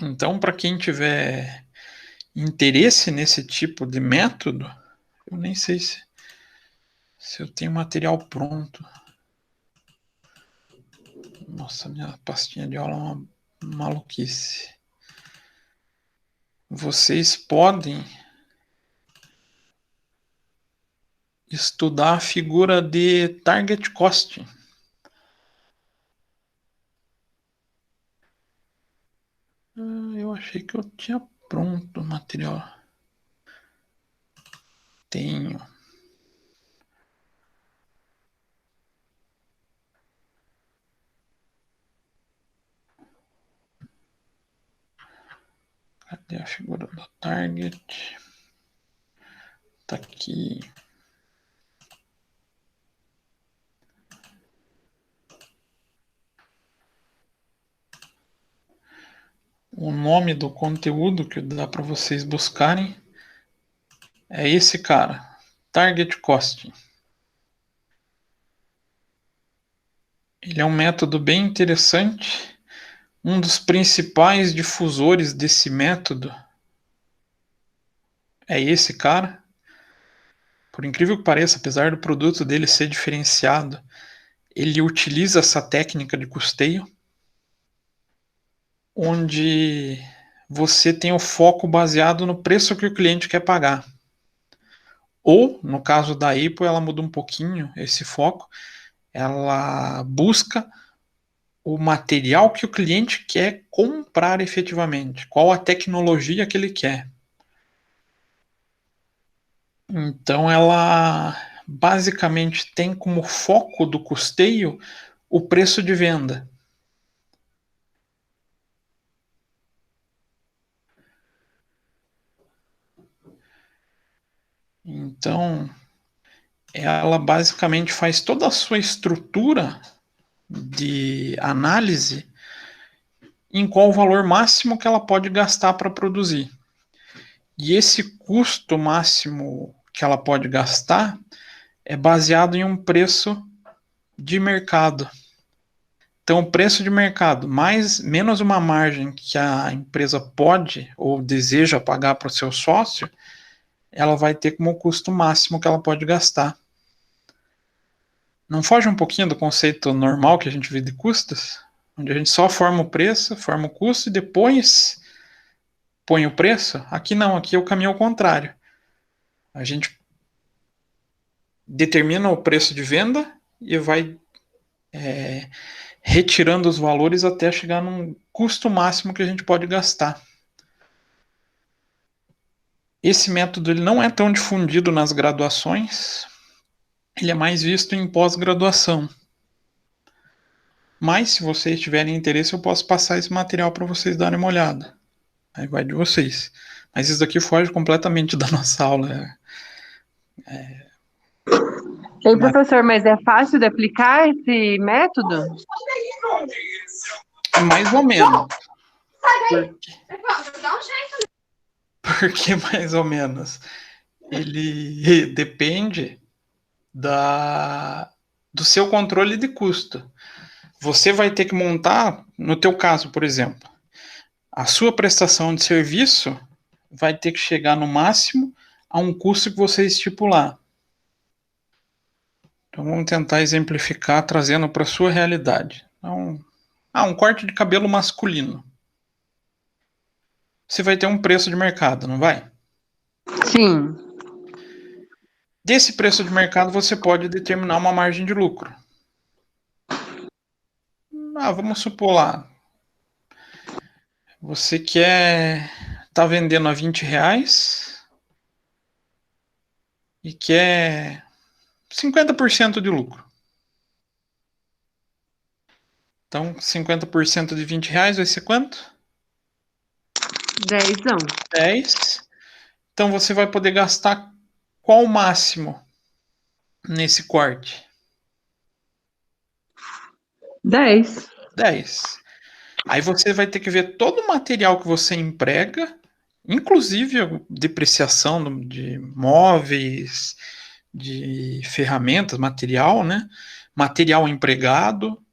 Então, para quem tiver interesse nesse tipo de método, eu nem sei se eu tenho material pronto. Nossa, minha pastinha de aula é uma maluquice. Vocês podem estudar a figura de target costing. Eu achei que eu tinha pronto o material. Tenho. Cadê a figura do target? Tá aqui. O nome do conteúdo que dá para vocês buscarem é esse cara, Target Costing. Ele é um método bem interessante. Um dos principais difusores desse método é esse cara. Por incrível que pareça, apesar do produto dele ser diferenciado, ele utiliza essa técnica de custeio, onde você tem o foco baseado no preço que o cliente quer pagar. Ou, no caso da Apple, ela muda um pouquinho esse foco. Ela busca o material que o cliente quer comprar efetivamente, qual a tecnologia que ele quer. Então ela basicamente tem como foco do custeio o preço de venda. Então ela basicamente faz toda a sua estrutura de análise em qual o valor máximo que ela pode gastar para produzir. E esse custo máximo que ela pode gastar é baseado em um preço de mercado. Então, o preço de mercado menos uma margem que a empresa pode ou deseja pagar para o seu sócio, ela vai ter como custo máximo que ela pode gastar. Não foge um pouquinho do conceito normal que a gente vê de custos? Onde a gente só forma o preço, forma o custo e depois põe o preço? Aqui não, aqui é o caminho ao contrário. A gente determina o preço de venda e vai retirando os valores até chegar num custo máximo que a gente pode gastar. Esse método ele não é tão difundido nas graduações, ele é mais visto em pós-graduação. Mas, se vocês tiverem interesse, eu posso passar esse material para vocês darem uma olhada. Aí vai de vocês. Mas isso daqui foge completamente da nossa aula. Ei, professor, mas é fácil de aplicar esse método? Mais ou menos. Por que mais ou menos? Ele depende do seu controle de custo. Você vai ter que montar, no teu caso, por exemplo, a sua prestação de serviço vai ter que chegar no máximo a um custo que você estipular. Então vamos tentar exemplificar trazendo para a sua realidade. Então, um corte de cabelo masculino. Você vai ter um preço de mercado, não vai? Sim. Desse preço de mercado você pode determinar uma margem de lucro. Vamos supor lá. Você tá vendendo a R$20 e quer 50% de lucro. Então, 50% de R$20 vai ser quanto? 10. 10. Então, você vai poder gastar qual o máximo nesse corte? 10. 10. Aí você vai ter que ver todo o material que você emprega, inclusive a depreciação de móveis, de ferramentas, material, né? Material empregado,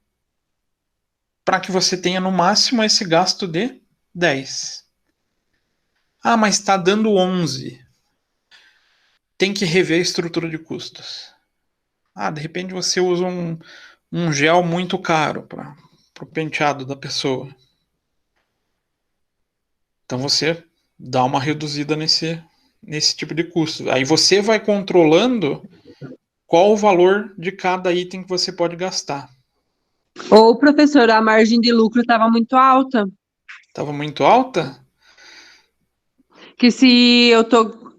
para que você tenha no máximo esse gasto de 10. Mas está dando 11. Tem que rever a estrutura de custos. De repente você usa um gel muito caro para o penteado da pessoa. Então você dá uma reduzida nesse tipo de custo. Aí você vai controlando qual o valor de cada item que você pode gastar. Ou, professor, a margem de lucro estava muito alta. Estava muito alta? Que se eu tô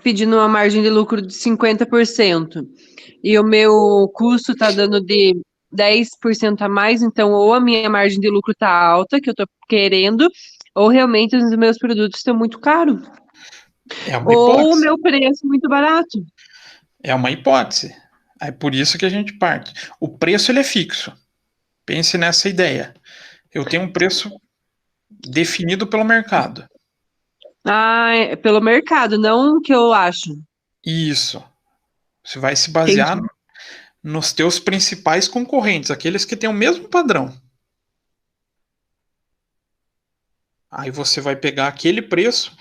pedindo uma margem de lucro de 50% e o meu custo tá dando de 10% a mais, então ou a minha margem de lucro tá alta, que eu tô querendo, ou realmente os meus produtos estão muito caros, É uma ou o hipótese. meu preço muito barato. É uma hipótese. É por isso que a gente parte. O preço ele é fixo. Pense nessa ideia. Eu tenho um preço definido pelo mercado. Ah, é pelo mercado, não o que eu acho. Isso. Você vai se basear Entendi. nos teus principais concorrentes, aqueles que têm o mesmo padrão. Aí você vai pegar aquele preço,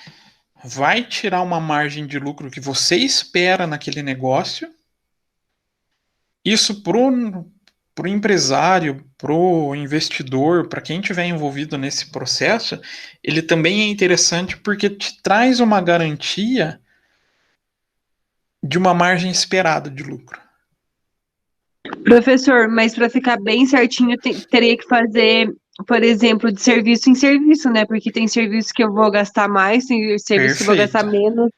vai tirar uma margem de lucro que você espera naquele negócio. Isso pro empresário, pro investidor, para quem estiver envolvido nesse processo, ele também é interessante porque te traz uma garantia de uma margem esperada de lucro. Professor, mas para ficar bem certinho, teria que fazer, por exemplo, de serviço em serviço, né? Porque tem serviço que eu vou gastar mais, tem serviço que eu vou gastar Perfeito. menos,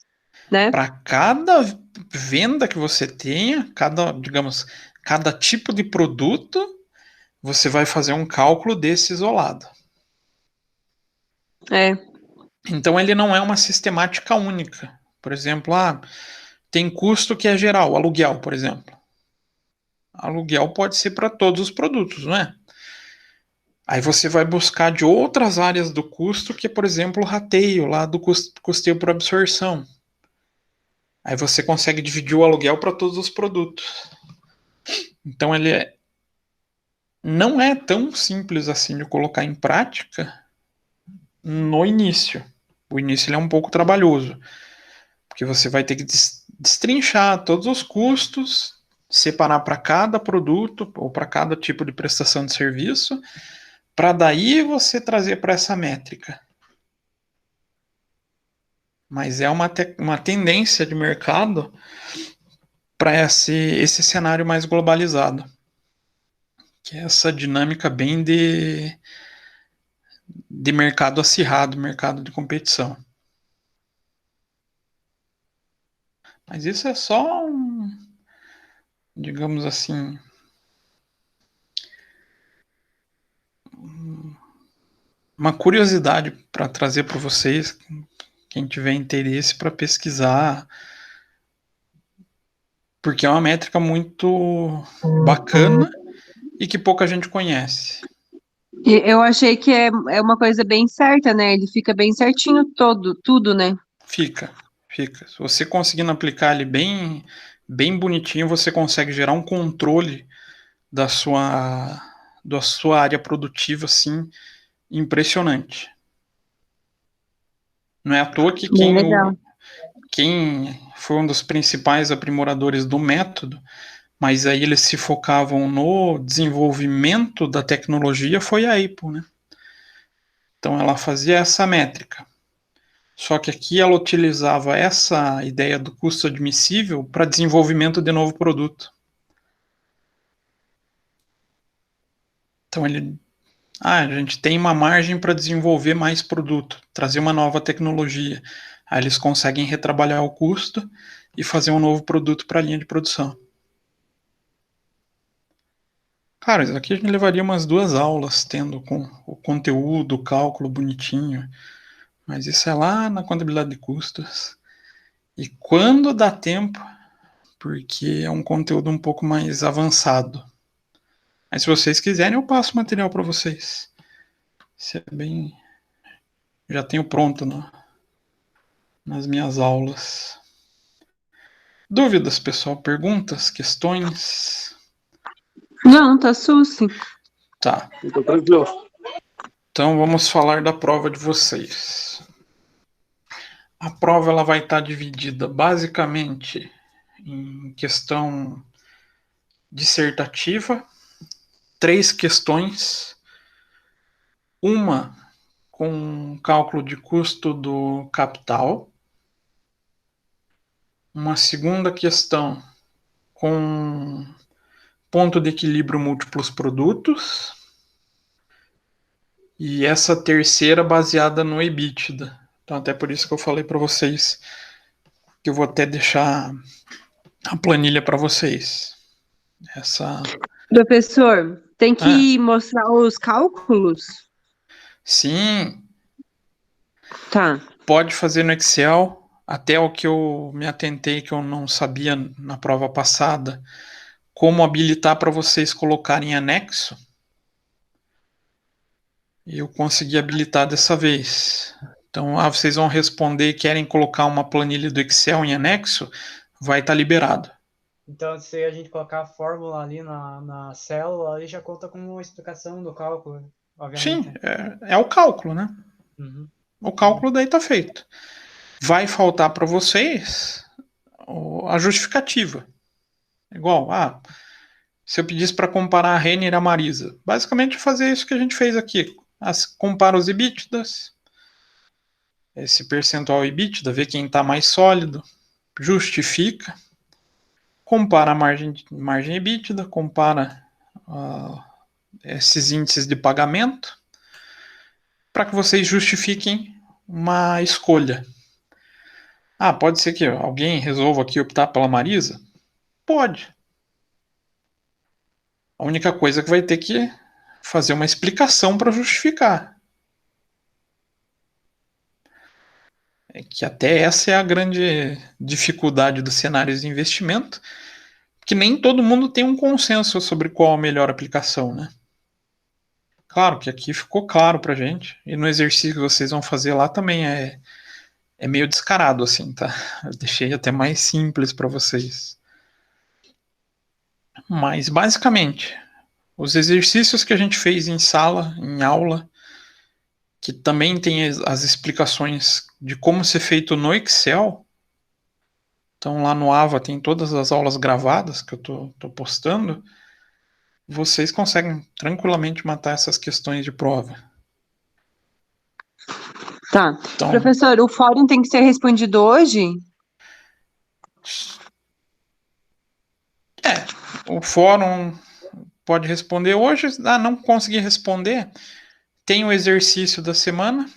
né? Para cada venda que você tenha, digamos, cada tipo de produto, você vai fazer um cálculo desse isolado. É. Então ele não é uma sistemática única. Por exemplo, tem custo que é geral, aluguel, por exemplo. Aluguel pode ser para todos os produtos, não é? Aí você vai buscar de outras áreas do custo, que é, por exemplo, o rateio, lá do custeio por absorção. Aí você consegue dividir o aluguel para todos os produtos. Então ele não é tão simples assim de colocar em prática no início. O início ele é um pouco trabalhoso, porque você vai ter que destrinchar todos os custos, separar para cada produto ou para cada tipo de prestação de serviço, para daí você trazer para essa métrica. Mas é uma tendência de mercado para esse cenário mais globalizado, que é essa dinâmica bem de mercado acirrado, mercado de competição. Mas isso é só digamos assim, uma curiosidade para trazer para vocês, quem tiver interesse para pesquisar, porque é uma métrica muito bacana e que pouca gente conhece. E eu achei que é uma coisa bem certa, né? Ele fica bem certinho tudo, né? Fica. Se você conseguindo aplicar ele bem bonitinho, você consegue gerar um controle da sua área produtiva, assim, impressionante. Não é à toa que Bem legal. quem foi um dos principais aprimoradores do método, mas aí eles se focavam no desenvolvimento da tecnologia, foi a Apple, né? Então ela fazia essa métrica. Só que aqui ela utilizava essa ideia do custo admissível para desenvolvimento de novo produto. Então a gente tem uma margem para desenvolver mais produto, trazer uma nova tecnologia. Aí eles conseguem retrabalhar o custo e fazer um novo produto para a linha de produção. Cara, isso aqui a gente levaria umas 2 aulas tendo com o conteúdo, o cálculo bonitinho. Mas isso é lá na contabilidade de custos. E quando dá tempo, porque é um conteúdo um pouco mais avançado. Mas se vocês quiserem, eu passo o material para vocês. Isso é bem. Já tenho pronto nas minhas aulas. Dúvidas, pessoal? Perguntas? Questões? Não, tá suci. Tá. Então, tranquilo. Então vamos falar da prova de vocês. A prova ela vai estar dividida basicamente em questão dissertativa, 3 questões, uma com cálculo de custo do capital, uma segunda questão com ponto de equilíbrio múltiplos produtos e essa terceira baseada no EBITDA. Então, até por isso que eu falei para vocês que eu vou até deixar a planilha para vocês. Essa. Professor, tem que mostrar os cálculos? Sim, Tá. pode fazer no Excel. Até o que eu me atentei que eu não sabia na prova passada, como habilitar para vocês colocarem anexo. E eu consegui habilitar dessa vez. Então, vocês vão responder e querem colocar uma planilha do Excel em anexo, vai estar liberado. Então, se a gente colocar a fórmula ali na célula, aí já conta com uma explicação do cálculo, obviamente. Sim, é o cálculo, né? Uhum. O cálculo daí está feito. Vai faltar para vocês a justificativa. Igual, se eu pedisse para comparar a Renner e a Marisa, basicamente fazer isso que a gente fez aqui. Compara os EBITDAs, esse percentual EBITDA, vê quem está mais sólido, justifica, compara a margem EBITDA, compara esses índices de pagamento, para que vocês justifiquem uma escolha. Pode ser que alguém resolva aqui optar pela Marisa? Pode. A única coisa que vai ter que fazer uma explicação para justificar. É que até essa é a grande dificuldade dos cenários de investimento, que nem todo mundo tem um consenso sobre qual a melhor aplicação, né? Claro que aqui ficou claro pra gente, e no exercício que vocês vão fazer lá também é meio descarado, assim, tá? Eu deixei até mais simples para vocês. Mas, basicamente, os exercícios que a gente fez em sala, em aula, que também tem as explicações de como ser feito no Excel. Então, lá no AVA tem todas as aulas gravadas que eu tô postando. Vocês conseguem tranquilamente matar essas questões de prova. Tá. Então, Professor, o fórum tem que ser respondido hoje? o fórum pode responder hoje. Não consegui responder. Tem o exercício da semana.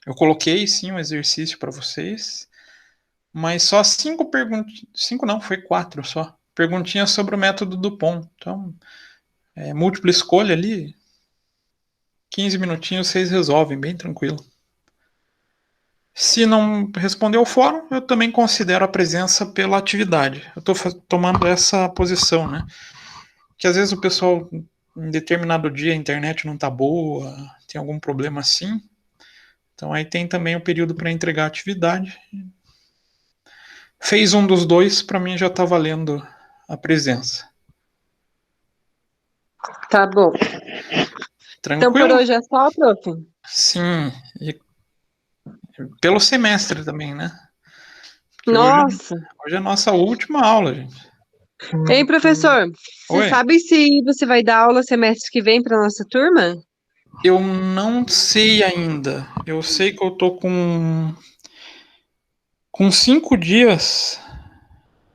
Eu coloquei, sim, um exercício para vocês. Mas só 5 perguntas. 5 não, foi 4 só. Perguntinhas sobre o método Dupont. Então, múltipla escolha ali. 15 minutinhos vocês resolvem, bem tranquilo. Se não responder o fórum, eu também considero a presença pela atividade. Eu estou tomando essa posição, né? Que às vezes o pessoal, em determinado dia, a internet não está boa, tem algum problema assim. Então aí tem também o período para entregar a atividade. Fez um dos dois, para mim já está valendo a presença. Tá bom. Tranquilo? Então por hoje é só, prof? Sim. E pelo semestre também, né? Porque Nossa. Hoje é a nossa última aula, gente. Ei, professor, você Oi. sabe se você vai dar aula semestre que vem para nossa turma? Eu não sei ainda. Eu sei que eu tô com 5 dias.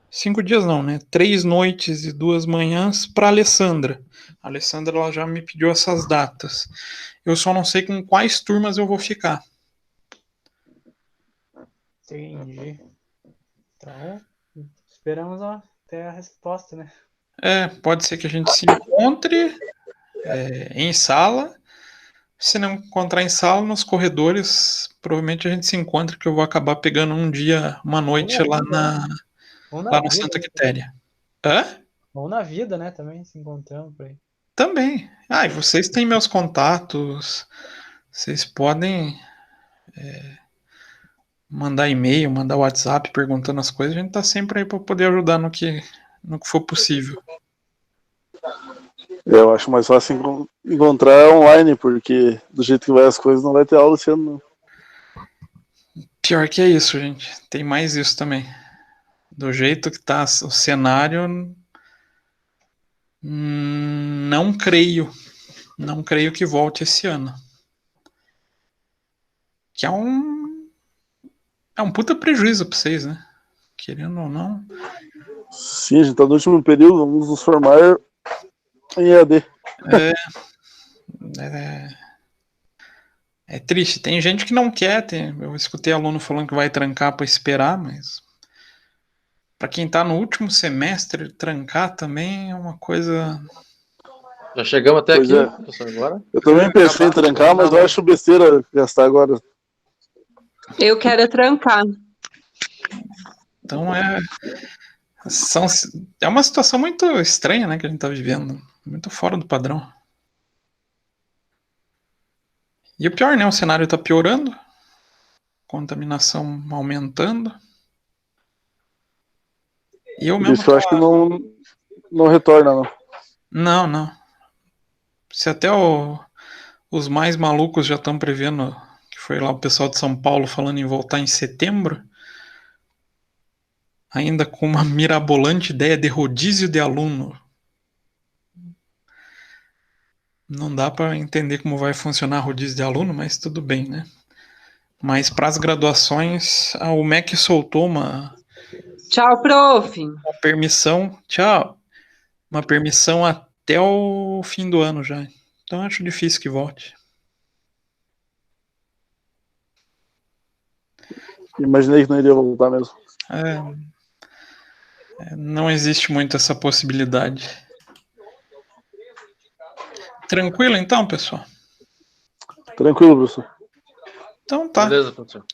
5 dias não, né? 3 noites e 2 manhãs para Alessandra. A Alessandra ela já me pediu essas datas. Eu só não sei com quais turmas eu vou ficar. Entendi. Então, esperamos até a resposta, né? Pode ser que a gente se encontre em sala. Se não encontrar em sala, nos corredores, provavelmente a gente se encontra, que eu vou acabar pegando um dia, uma noite lá na Santa Quitéria. Hã? Ou na vida, né? Também se encontrando por aí. Também. E vocês têm meus contatos. Vocês podem mandar e-mail, mandar WhatsApp perguntando as coisas. A gente tá sempre aí para poder ajudar no que for possível. Eu acho mais fácil encontrar online, porque do jeito que vai as coisas não vai ter aula esse ano, não. Pior que é isso, gente. Tem mais isso também. Do jeito que tá o cenário, não creio que volte esse ano. Que é um puta prejuízo pra vocês, né? Querendo ou não. Sim, a gente tá no último período, vamos nos formar em EAD. É triste. Tem gente que não quer. Eu escutei aluno falando que vai trancar para esperar, mas para quem está no último semestre, trancar também é uma coisa. Já chegamos até Pois aqui, é. professor, agora. Eu também pensei em trancar, mas eu acho besteira gastar agora. Eu quero trancar. Então é uma situação muito estranha, né, que a gente está vivendo. Muito fora do padrão. E o pior, né? O cenário está piorando. Contaminação aumentando. E eu Por mesmo isso eu acho que não retorna, não. Não. Se até os mais malucos já estão prevendo, que foi lá o pessoal de São Paulo falando em voltar em setembro, ainda com uma mirabolante ideia de rodízio de aluno. Não dá para entender como vai funcionar rodízio de aluno, mas tudo bem, né? Mas para as graduações, o MEC soltou uma Tchau, prof. permissão, uma permissão até o fim do ano já. Então acho difícil que volte. Imaginei que não iria voltar mesmo. Não existe muito essa possibilidade. Tranquilo então, pessoal? Tranquilo, professor. Então tá. Beleza, professor.